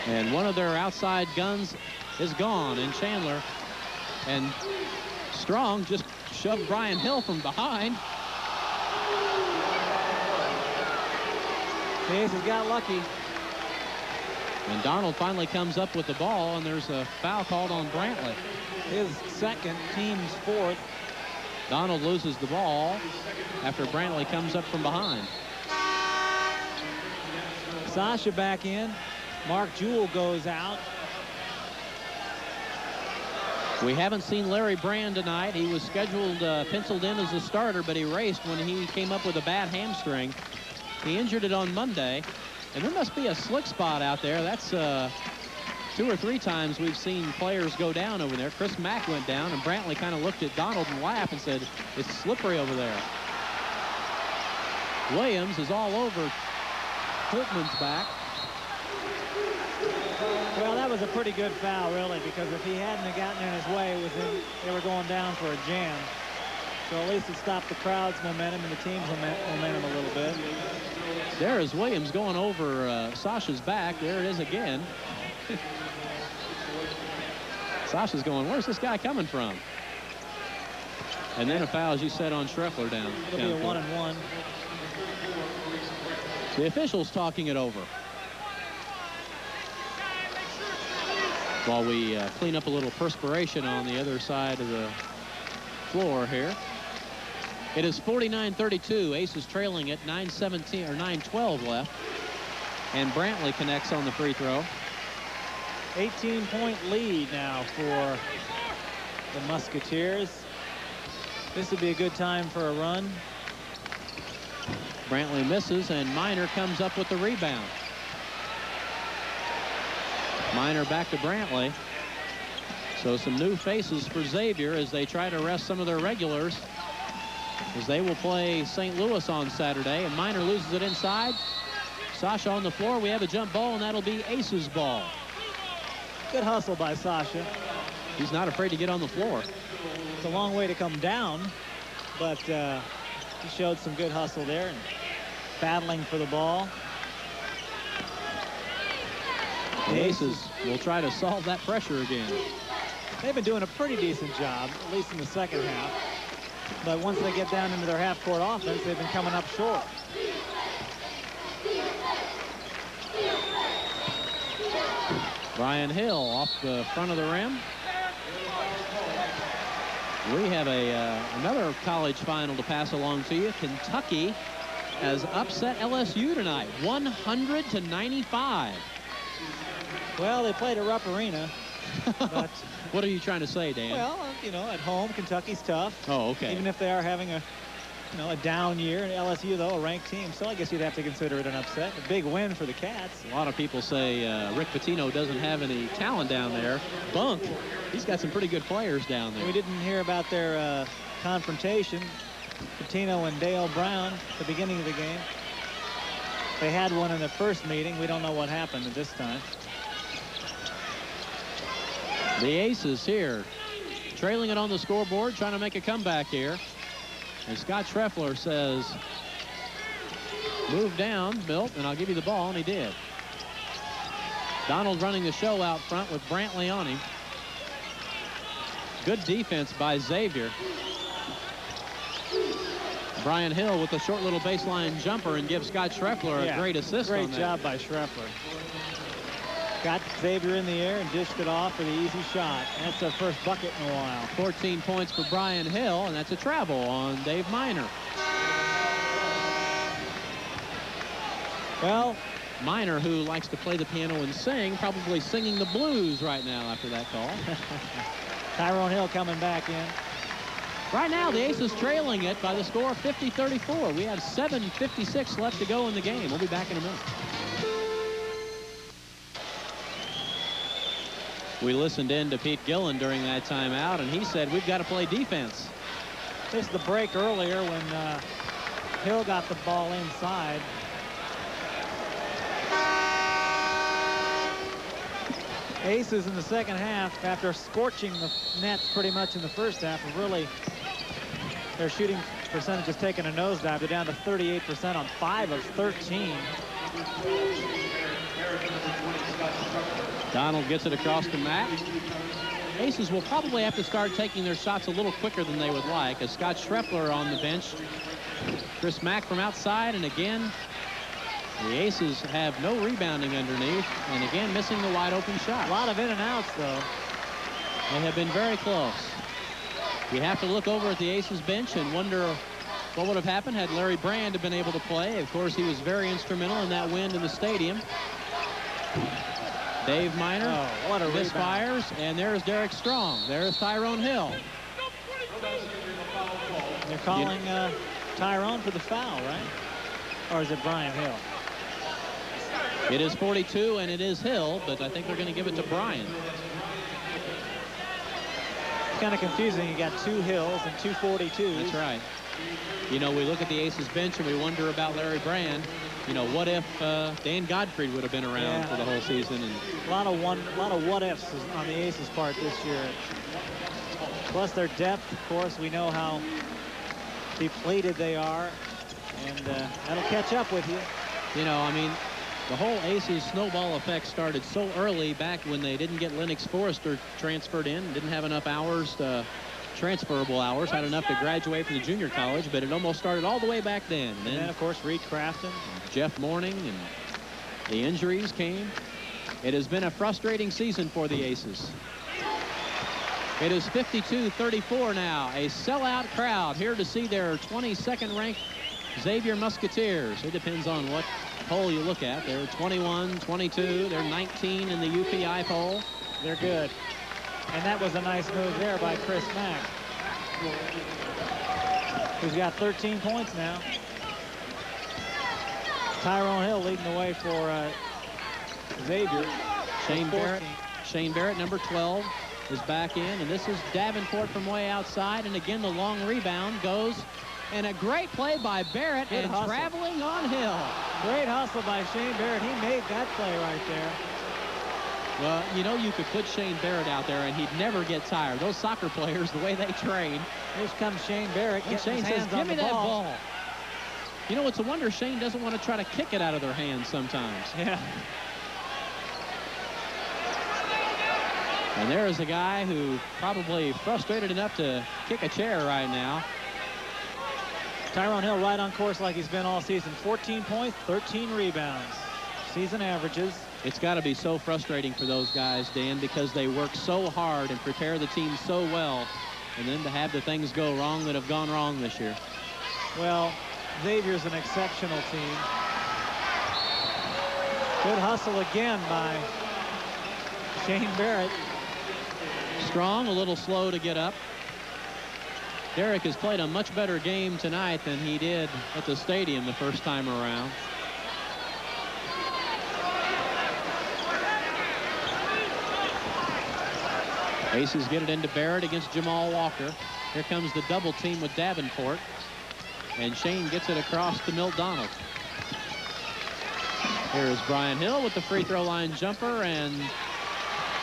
And one of their outside guns is gone in Chandler. And Strong just shoved Brian Hill from behind. The Aces got lucky. And Donald finally comes up with the ball, and there's a foul called on Brantley. His second, team's fourth. Donald loses the ball after Brantley comes up from behind. Sasha back in. Mark Jewell goes out. We haven't seen Larry Brand tonight. He was scheduled, penciled in as a starter, but he raced when he came up with a bad hamstring. He injured it on Monday, and there must be a slick spot out there. That's 2 or 3 times we've seen players go down over there. Chris Mack went down, and Brantley kind of looked at Donald and laughed and said, it's slippery over there. Williams is all over Holtman's back. Well, that was a pretty good foul, really, because if he hadn't have gotten in his way, they were going down for a jam. So at least it stopped the crowd's momentum and the team's momentum a little bit. There is Williams going over Sasha's back. There it is again. Sasha's going, where's this guy coming from? And then a foul, as you said, on Schreffler down. It'll be a 1-and-1. The officials talking it over. While we clean up a little perspiration on the other side of the floor here. It is 49-32. Aces trailing at 9:17 or 9:12 left. And Brantley connects on the free throw. 18-point lead now for the Musketeers. This would be a good time for a run. Brantley misses, and Miner comes up with the rebound. Miner back to Brantley. So some new faces for Xavier as they try to rest some of their regulars, as they will play St. Louis on Saturday. And Miner loses it inside. Sasha on the floor. We have a jump ball, and that'll be Aces ball. Good hustle by Sasha. He's not afraid to get on the floor. It's a long way to come down, but he showed some good hustle there and battling for the ball. The Aces will try to solve that pressure again. They've been doing a pretty decent job, at least in the second half. But once they get down into their half-court offense, they've been coming up short. Brian Hill off the front of the rim. We have another college final to pass along to you. Kentucky has upset LSU tonight, 100-95. Well, they played at Rupp Arena, but what are you trying to say, Dan? Well, you know, at home, Kentucky's tough. Oh, okay. Even if they are having a down year. And LSU, though, a ranked team, so I guess you'd have to consider it an upset. A big win for the Cats. A lot of people say Rick Pitino doesn't have any talent down there. Bunk, he's got some pretty good players down there. We didn't hear about their confrontation. Pitino and Dale Brown at the beginning of the game. They had one in the first meeting. We don't know what happened at this time. The Aces here, trailing it on the scoreboard, trying to make a comeback here. And Scott Schreffler says, move down, Milt, and I'll give you the ball, and he did. Donald running the show out front with Brantley on him. Good defense by Xavier. Brian Hill with a short little baseline jumper and gives Scott Schreffler a great assist on that. Great job by Schreffler. Got Xavier in the air and dished it off for the easy shot. That's their first bucket in a while. 14 points for Brian Hill, and that's a travel on Dave Miner. Well, Miner, who likes to play the piano and sing, probably singing the blues right now after that call. Tyrone Hill coming back in. Right now, the Aces trailing it by the score of 50-34. We have 7:56 left to go in the game. We'll be back in a minute. We listened in to Pete Gillen during that timeout, and he said, we've got to play defense. There's the break earlier when Hill got the ball inside. Aces in the second half, after scorching the nets pretty much in the first half, really, their shooting percentage is taking a nosedive. They're down to 38% on 5 of 13. Donald gets it across to Mack. Aces will probably have to start taking their shots a little quicker than they would like, as Scott Schreffler on the bench. Chris Mack from outside, and again, the Aces have no rebounding underneath, and again, missing the wide open shot. A lot of in and outs, though. They have been very close. You have to look over at the Aces bench and wonder what would have happened had Larry Brand have been able to play. Of course, he was very instrumental in that win in the stadium. Dave Miner what a misfires, and there's Derek Strong. There's Tyrone Hill. They're calling Tyrone for the foul, right? Or is it Brian Hill? It is 42, and it is Hill, but I think they're going to give it to Brian. It's kind of confusing. You got 2 Hills and 2 42s. That's right. You know, we look at the Aces bench and we wonder about Larry Brand. You know, what if Dan Godfrey would have been around for the whole season? And a lot of what ifs on the Aces part this year. Plus their depth, of course, we know how depleted they are, and that'll catch up with you. You know, I mean, the whole Aces snowball effect started so early back when they didn't get Lennox Forrester transferred in, didn't have enough hours, transferable hours, had enough to graduate from the junior college, but it almost started all the way back then. And then, of course, Reed Crafton. Jeff Morning, and the injuries came. It has been a frustrating season for the Aces. It is 52-34 now. A sellout crowd here to see their 22nd ranked Xavier Musketeers. It depends on what poll you look at. They're 21, 22. They're 19 in the UPI poll. They're good. And that was a nice move there by Chris Mack, who's got 13 points now. Tyrone Hill leading the way for Xavier. Shane Barrett, number 12, is back in. And this is Davenport from way outside. And again, the long rebound goes. And a great play by Barrett and traveling on Hill. Great hustle by Shane Barrett. He made that play right there. Well, you know, you could put Shane Barrett out there and he'd never get tired. Those soccer players, the way they train. Here comes Shane Barrett. And Shane says, give me that ball. You know, it's a wonder Shane doesn't want to try to kick it out of their hands sometimes. Yeah. And there is a guy who probably frustrated enough to kick a chair right now. Tyrone Hill right on course like he's been all season. 14 points, 13 rebounds. Season averages. It's got to be so frustrating for those guys, Dan, because they work so hard and prepare the team so well, and then to have the things go wrong that have gone wrong this year. Well, Xavier's an exceptional team. Good hustle again by Shane Barrett. Strong, a little slow to get up. Derek has played a much better game tonight than he did at the stadium the first time around. Aces get it into Barrett against Jamal Walker. Here comes the double team with Davenport. And Shane gets it across to Milt Donald. Here's Brian Hill with the free throw line jumper, and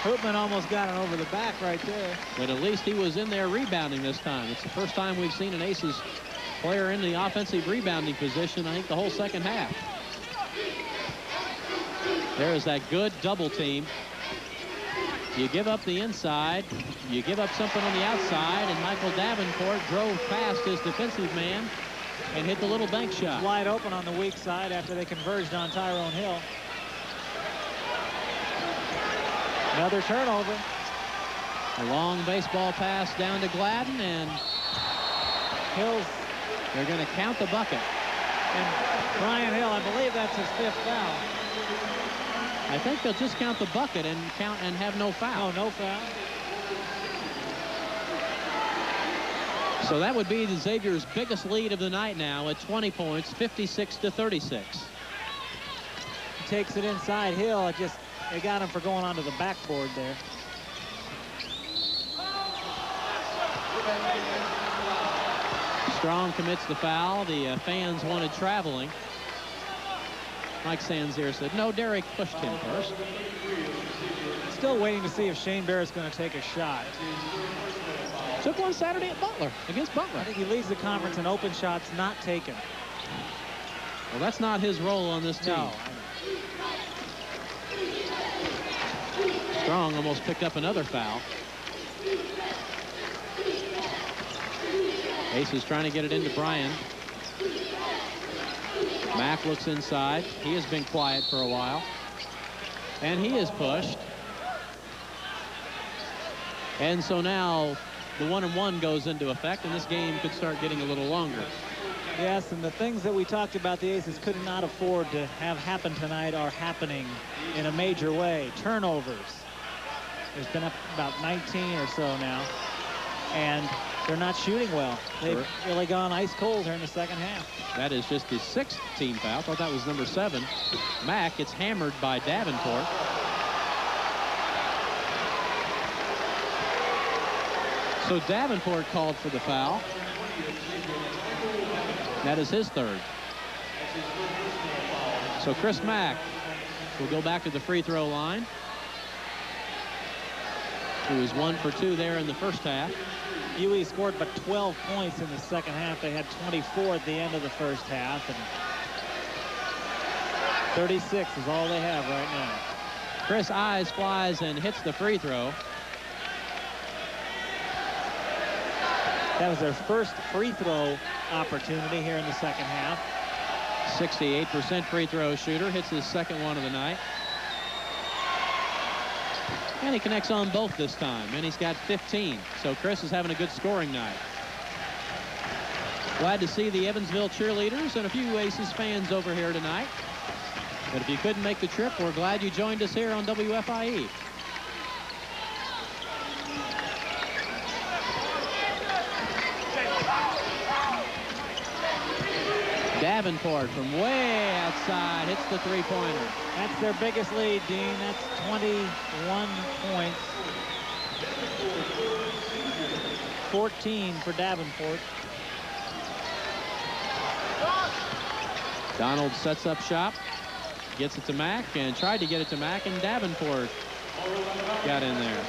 Hoopman almost got it over the back right there. But at least he was in there rebounding this time. It's the first time we've seen an Aces player in the offensive rebounding position, I think, the whole second half. There's that good double team. You give up the inside, you give up something on the outside, and Michael Davenport drove past his defensive man and hit the little bank shot. Wide open on the weak side after they converged on Tyrone Hill. Another turnover. A long baseball pass down to Gladden, and Hill's. They're going to count the bucket. And Brian Hill, I believe that's his 5th foul. I think they'll just count the bucket and count and have no foul. No foul. So that would be the Xavier's biggest lead of the night now at 20 points, 56-36. He takes it inside. Hill, they got him for going onto the backboard there. Strong commits the foul. The fans wanted traveling. Mike Sanzier said, no, Derek pushed him first. Still waiting to see if Shane Barrett's going to take a shot. Took one Saturday at Butler, against Butler. I think he leads the conference in open shots not taken. Well, that's not his role on this team. No. Strong almost picked up another foul. Ace is trying to get it into Bryan. Mack looks inside. He has been quiet for a while. And he is pushed. And so now the 1-and-1 goes into effect, and this game could start getting a little longer. Yes, and the things that we talked about the Aces could not afford to have happen tonight are happening in a major way. Turnovers. There's been up about 19 or so now. And they're not shooting well. They've really gone ice cold here in the second half. That is just his 6th team foul. I thought that was number 7. Mack gets hammered by Davenport. So Davenport called for the foul. That is his 3rd. So Chris Mack will go back to the free throw line. He was 1 for 2 there in the first half. UE scored but 12 points in the second half. They had 24 at the end of the first half. And 36 is all they have right now. Chris eyes, flies, and hits the free throw. That was their first free throw opportunity here in the second half. 68% free throw shooter. Hits his 2nd one of the night. And he connects on both this time, and he's got 15. So Chris is having a good scoring night. Glad to see the Evansville cheerleaders and a few Aces fans over here tonight. But if you couldn't make the trip, we're glad you joined us here on WFIE. Davenport from way outside hits the three-pointer. That's their biggest lead, Dean. That's 21 points. 14 for Davenport. Donald sets up shop, gets it to Mack, and tried to get it to Mack, and Davenport got in there.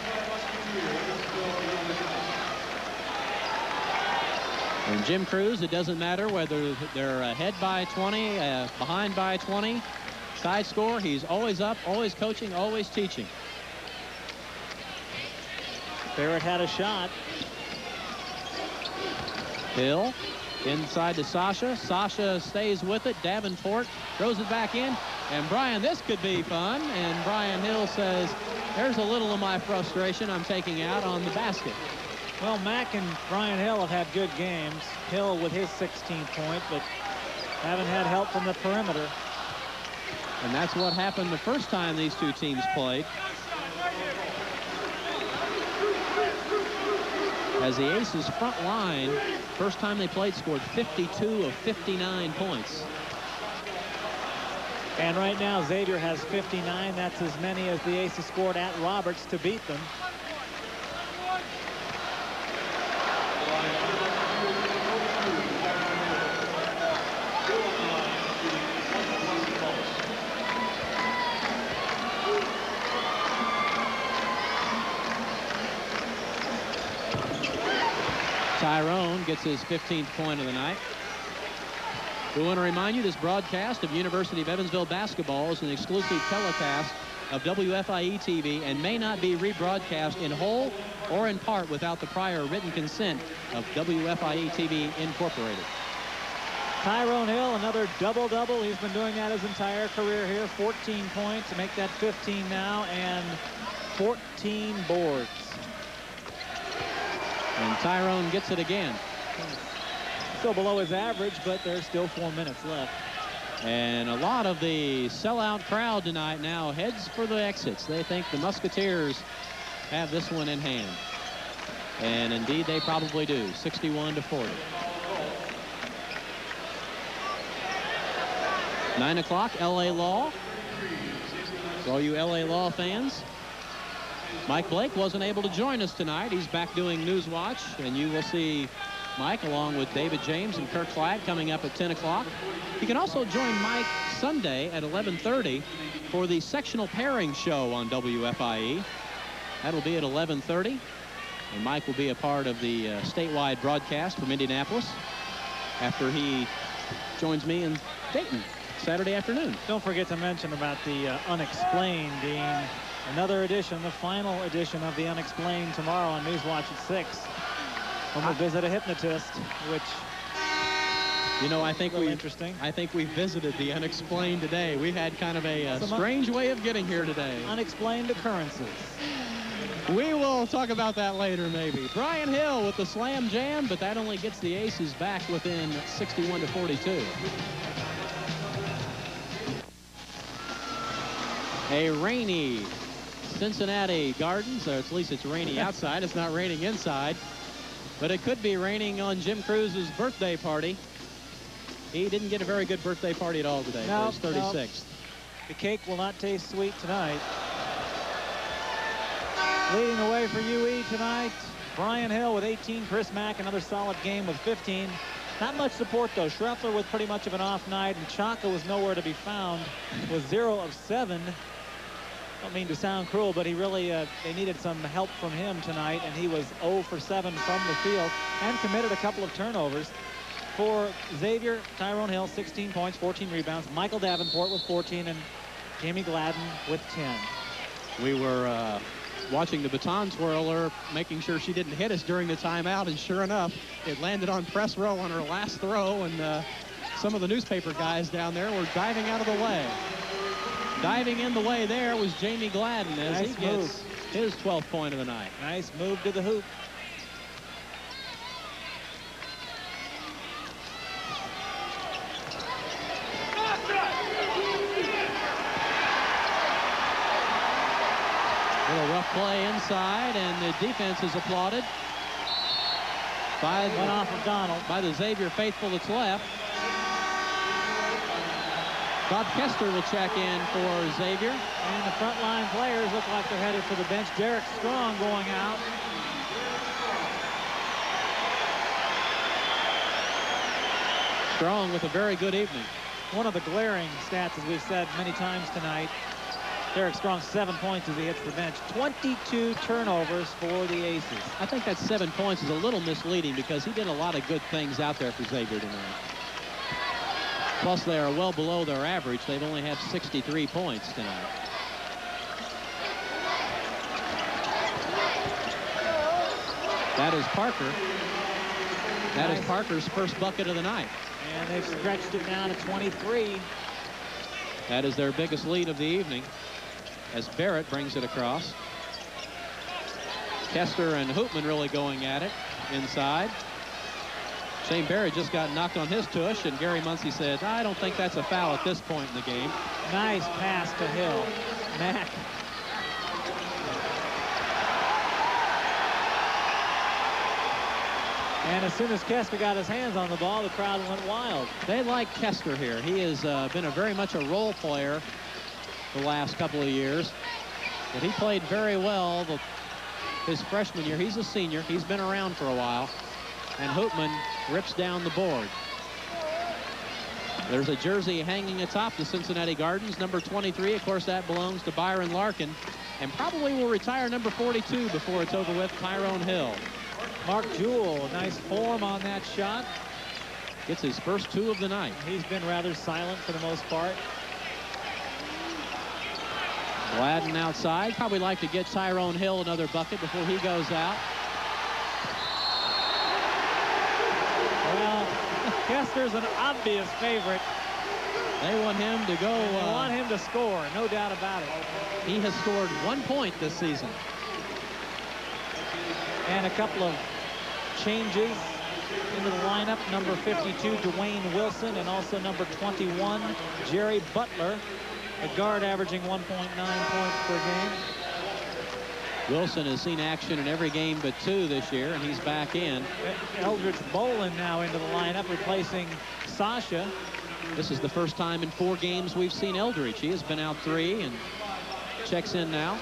And Jim Cruz, it doesn't matter whether they're ahead by 20, behind by 20, side score, he's always up, always coaching, always teaching. Barrett had a shot. Hill inside to Sasha. Sasha stays with it. Davenport throws it back in. And Brian, this could be fun. And Brian Hill says, there's a little of my frustration I'm taking out on the basket. Well, Mack and Brian Hill have had good games. Hill with his 16th point, but haven't had help from the perimeter. And that's what happened the first time these two teams played. As the Aces front line, first time they played, scored 52 of 59 points. And right now, Xavier has 59. That's as many as the Aces scored at Roberts to beat them. Tyrone gets his 15th point of the night. We want to remind you this broadcast of University of Evansville basketball is an exclusive telecast of WFIE TV and may not be rebroadcast in whole or in part without the prior written consent of WFIE TV Incorporated. Tyrone Hill, another double-double. He's been doing that his entire career here. 14 points to make that 15 now, and 14 boards. And Tyrone gets it again. Still below his average, but there's still 4 minutes left. And a lot of the sellout crowd tonight now heads for the exits. They think the Musketeers have this one in hand. And indeed, they probably do. 61-40. 9 o'clock, LA Law. For all you LA Law fans, Mike Blake wasn't able to join us tonight. He's back doing News Watch, and you will see Mike along with David James and Kirk Flagg coming up at 10 o'clock. You can also join Mike Sunday at 11:30 for the sectional pairing show on WFIE. That'll be at 11:30, and Mike will be a part of the statewide broadcast from Indianapolis after he joins me in Dayton Saturday afternoon. Don't forget to mention about the Unexplained, Dean. Another edition, the final edition of the Unexplained tomorrow on Newswatch at 6. When we'll visit a hypnotist, which, you know, I think we visited the Unexplained today. We had kind of a strange way of getting here today. Unexplained occurrences. We will talk about that later, maybe. Brian Hill with the slam jam, but that only gets the Aces back within 61-42. A rainy Cincinnati Gardens, or at least it's rainy outside. It's not raining inside, but it could be raining on Jim Cruz's birthday party. He didn't get a very good birthday party at all today for his 36th. No. The cake will not taste sweet tonight. Leading the way for UE tonight, Brian Hill with 18. Chris Mack, another solid game with 15. Not much support, though. Schreffler with pretty much of an off night, and Chaka was nowhere to be found with 0 of 7. Don't mean to sound cruel, but he really, they needed some help from him tonight, and he was 0 for 7 from the field and committed a couple of turnovers. For Xavier, Tyrone Hill, 16 points, 14 rebounds. Michael Davenport with 14, and Jamie Gladden with 10. We were watching the baton twirler, making sure she didn't hit us during the timeout, and sure enough, it landed on press row on her last throw, and some of the newspaper guys down there were diving out of the way. Diving in the way there was Jamie Gladden as he gets his 12th point of the night. Nice move to the hoop. Little rough play inside, and the defense is applauded by Went off of Donald. By the Xavier faithful that's left. Bob Kester will check in for Xavier. And the front line players look like they're headed for the bench. Derek Strong going out. Strong with a very good evening. One of the glaring stats, as we've said many times tonight, Derek Strong, 7 points as he hits the bench. 22 turnovers for the Aces. I think that 7 points is a little misleading because he did a lot of good things out there for Xavier tonight. Plus, they are well below their average. They've only had 63 points tonight. That is Parker. That is Parker's first bucket of the night. And they've stretched it down to 23. That is their biggest lead of the evening as Barrett brings it across. Kester and Hoopman really going at it inside. Shane Barrett just got knocked on his tush, and Gary Muncy said, I don't think that's a foul at this point in the game. Nice pass to Hill. Mack. And as soon as Kester got his hands on the ball, the crowd went wild. They like Kester here. He has been very much a role player the last couple of years. But he played very well his freshman year. He's a senior. He's been around for a while. And Hoopman rips down the board. There's a jersey hanging atop the Cincinnati Gardens, number 23. Of course, that belongs to Byron Larkin. And probably will retire number 42 before it's over with, Tyrone Hill. Mark Jewell, nice form on that shot. Gets his first 2 of the night. He's been rather silent for the most part. Gladden outside. Probably like to get Tyrone Hill another bucket before he goes out. Well, Kester's an obvious favorite. They want him to go. They want him to score, no doubt about it. He has scored 1 point this season. And a couple of changes into the lineup. Number 52, Dwayne Wilson, and also number 21, Jerry Butler, a guard averaging 1.9 points per game. Wilson has seen action in every game but 2 this year, and he's back in. Eldridge Bolin now into the lineup, replacing Sasha. This is the first time in 4 games we've seen Eldridge. He has been out 3 and checks in now.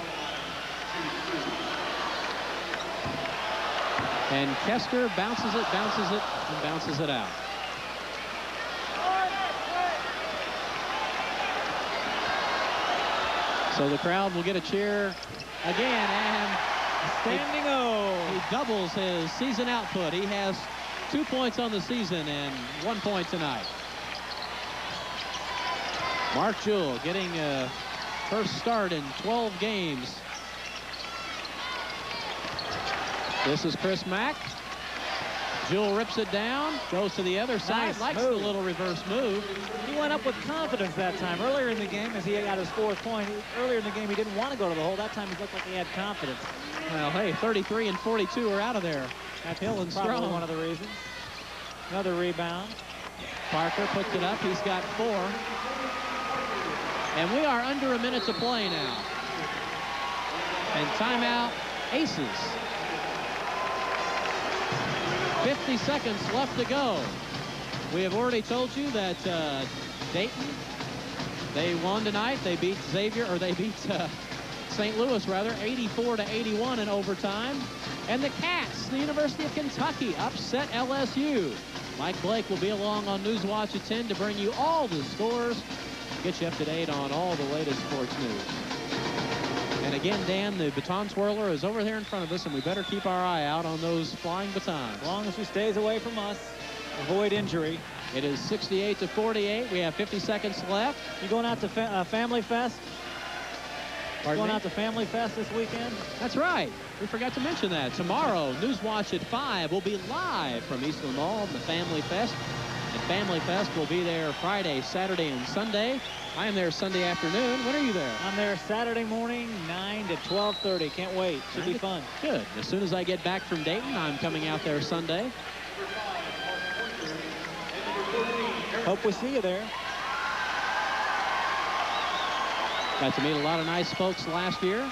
And Kester bounces it, and bounces it out. So the crowd will get a cheer again, and standing O. He doubles his season output. He has 2 points on the season and 1 point tonight. Mark Jewell getting a first start in 12 games. This is Chris Mack. Jewell rips it down, goes to the other side, Nice likes move. the little reverse move. He went up with confidence that time. Earlier in the game, as he got his 4th point, earlier in the game, he didn't want to go to the hole. That time, he looked like he had confidence. Well, hey, 33 and 42 are out of there. That's Hill and probably Strong. one of the reasons. Another rebound. Parker puts it up. He's got 4. And we are under a minute to play now. And timeout, Aces. 50 seconds left to go. We have already told you that Dayton, they won tonight. They beat Xavier, or they beat St. Louis, rather, 84-81 in overtime. And the Cats, the University of Kentucky, upset LSU. Mike Blake will be along on Newswatch at 10 to bring you all the scores, get you up to date on all the latest sports news. And again, Dan, the baton twirler is over there in front of us, and we better keep our eye out on those flying batons. As long as he stays away from us, avoid injury. It is 68-48. We have 50 seconds left. You going out to Family Fest? Pardon going me? out to Family Fest this weekend? That's right. We forgot to mention that. Tomorrow, Newswatch at 5 will be live from Eastland Mall, the Family Fest. And Family Fest will be there Friday, Saturday, and Sunday. I am there Sunday afternoon. When are you there? I'm there Saturday morning, 9 to 12:30. Can't wait. Should be fun. Good. As soon as I get back from Dayton, I'm coming out there Sunday. Hope we see you there. Got to meet a lot of nice folks last year.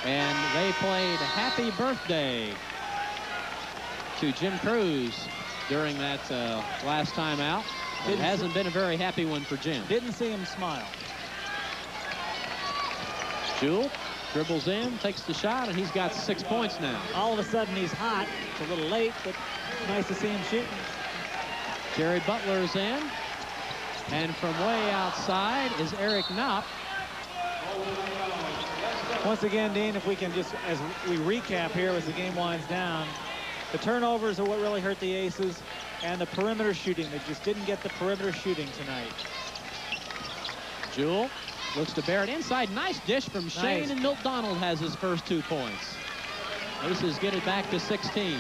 And they played Happy Birthday to Jim Cruz during that last time out. It hasn't been a very happy one for Jim. Didn't see him smile. Jewell dribbles in, takes the shot, and he's got 6 points now. All of a sudden, he's hot. It's a little late, but nice to see him shooting. Jerry Butler's in. And from way outside is Eric Knopp. Once again, Dean, if we can just, as we recap here as the game winds down, the turnovers are what really hurt the Aces, and the perimeter shooting. They just didn't get the perimeter shooting tonight. Jewell looks to bear it inside. Nice dish from Shane, and Milt Donald has his first 2 points. Aces get it back to 16.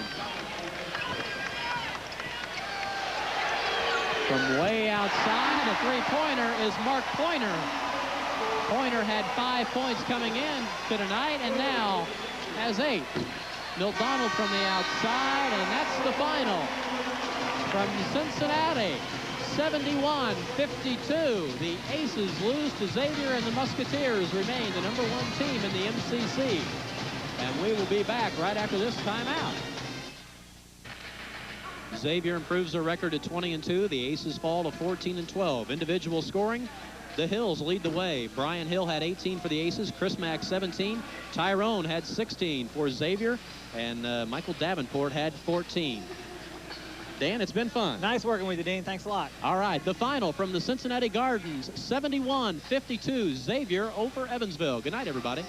From way outside, a 3-pointer is Mark Pointer. Pointer had 5 points coming in to tonight, and now has 8. Milt Donald from the outside, and that's the final. From Cincinnati, 71-52. The Aces lose to Xavier, and the Musketeers remain the #1 team in the MCC. And we will be back right after this timeout. Xavier improves their record to 20-2. The Aces fall to 14-12. Individual scoring, the Hills lead the way. Brian Hill had 18 for the Aces. Chris Mack 17. Tyrone had 16 for Xavier. And Michael Davenport had 14. Dan, it's been fun. Nice working with you, Dean. Thanks a lot. All right, the final from the Cincinnati Gardens, 71-52. Xavier over Evansville. Good night, everybody.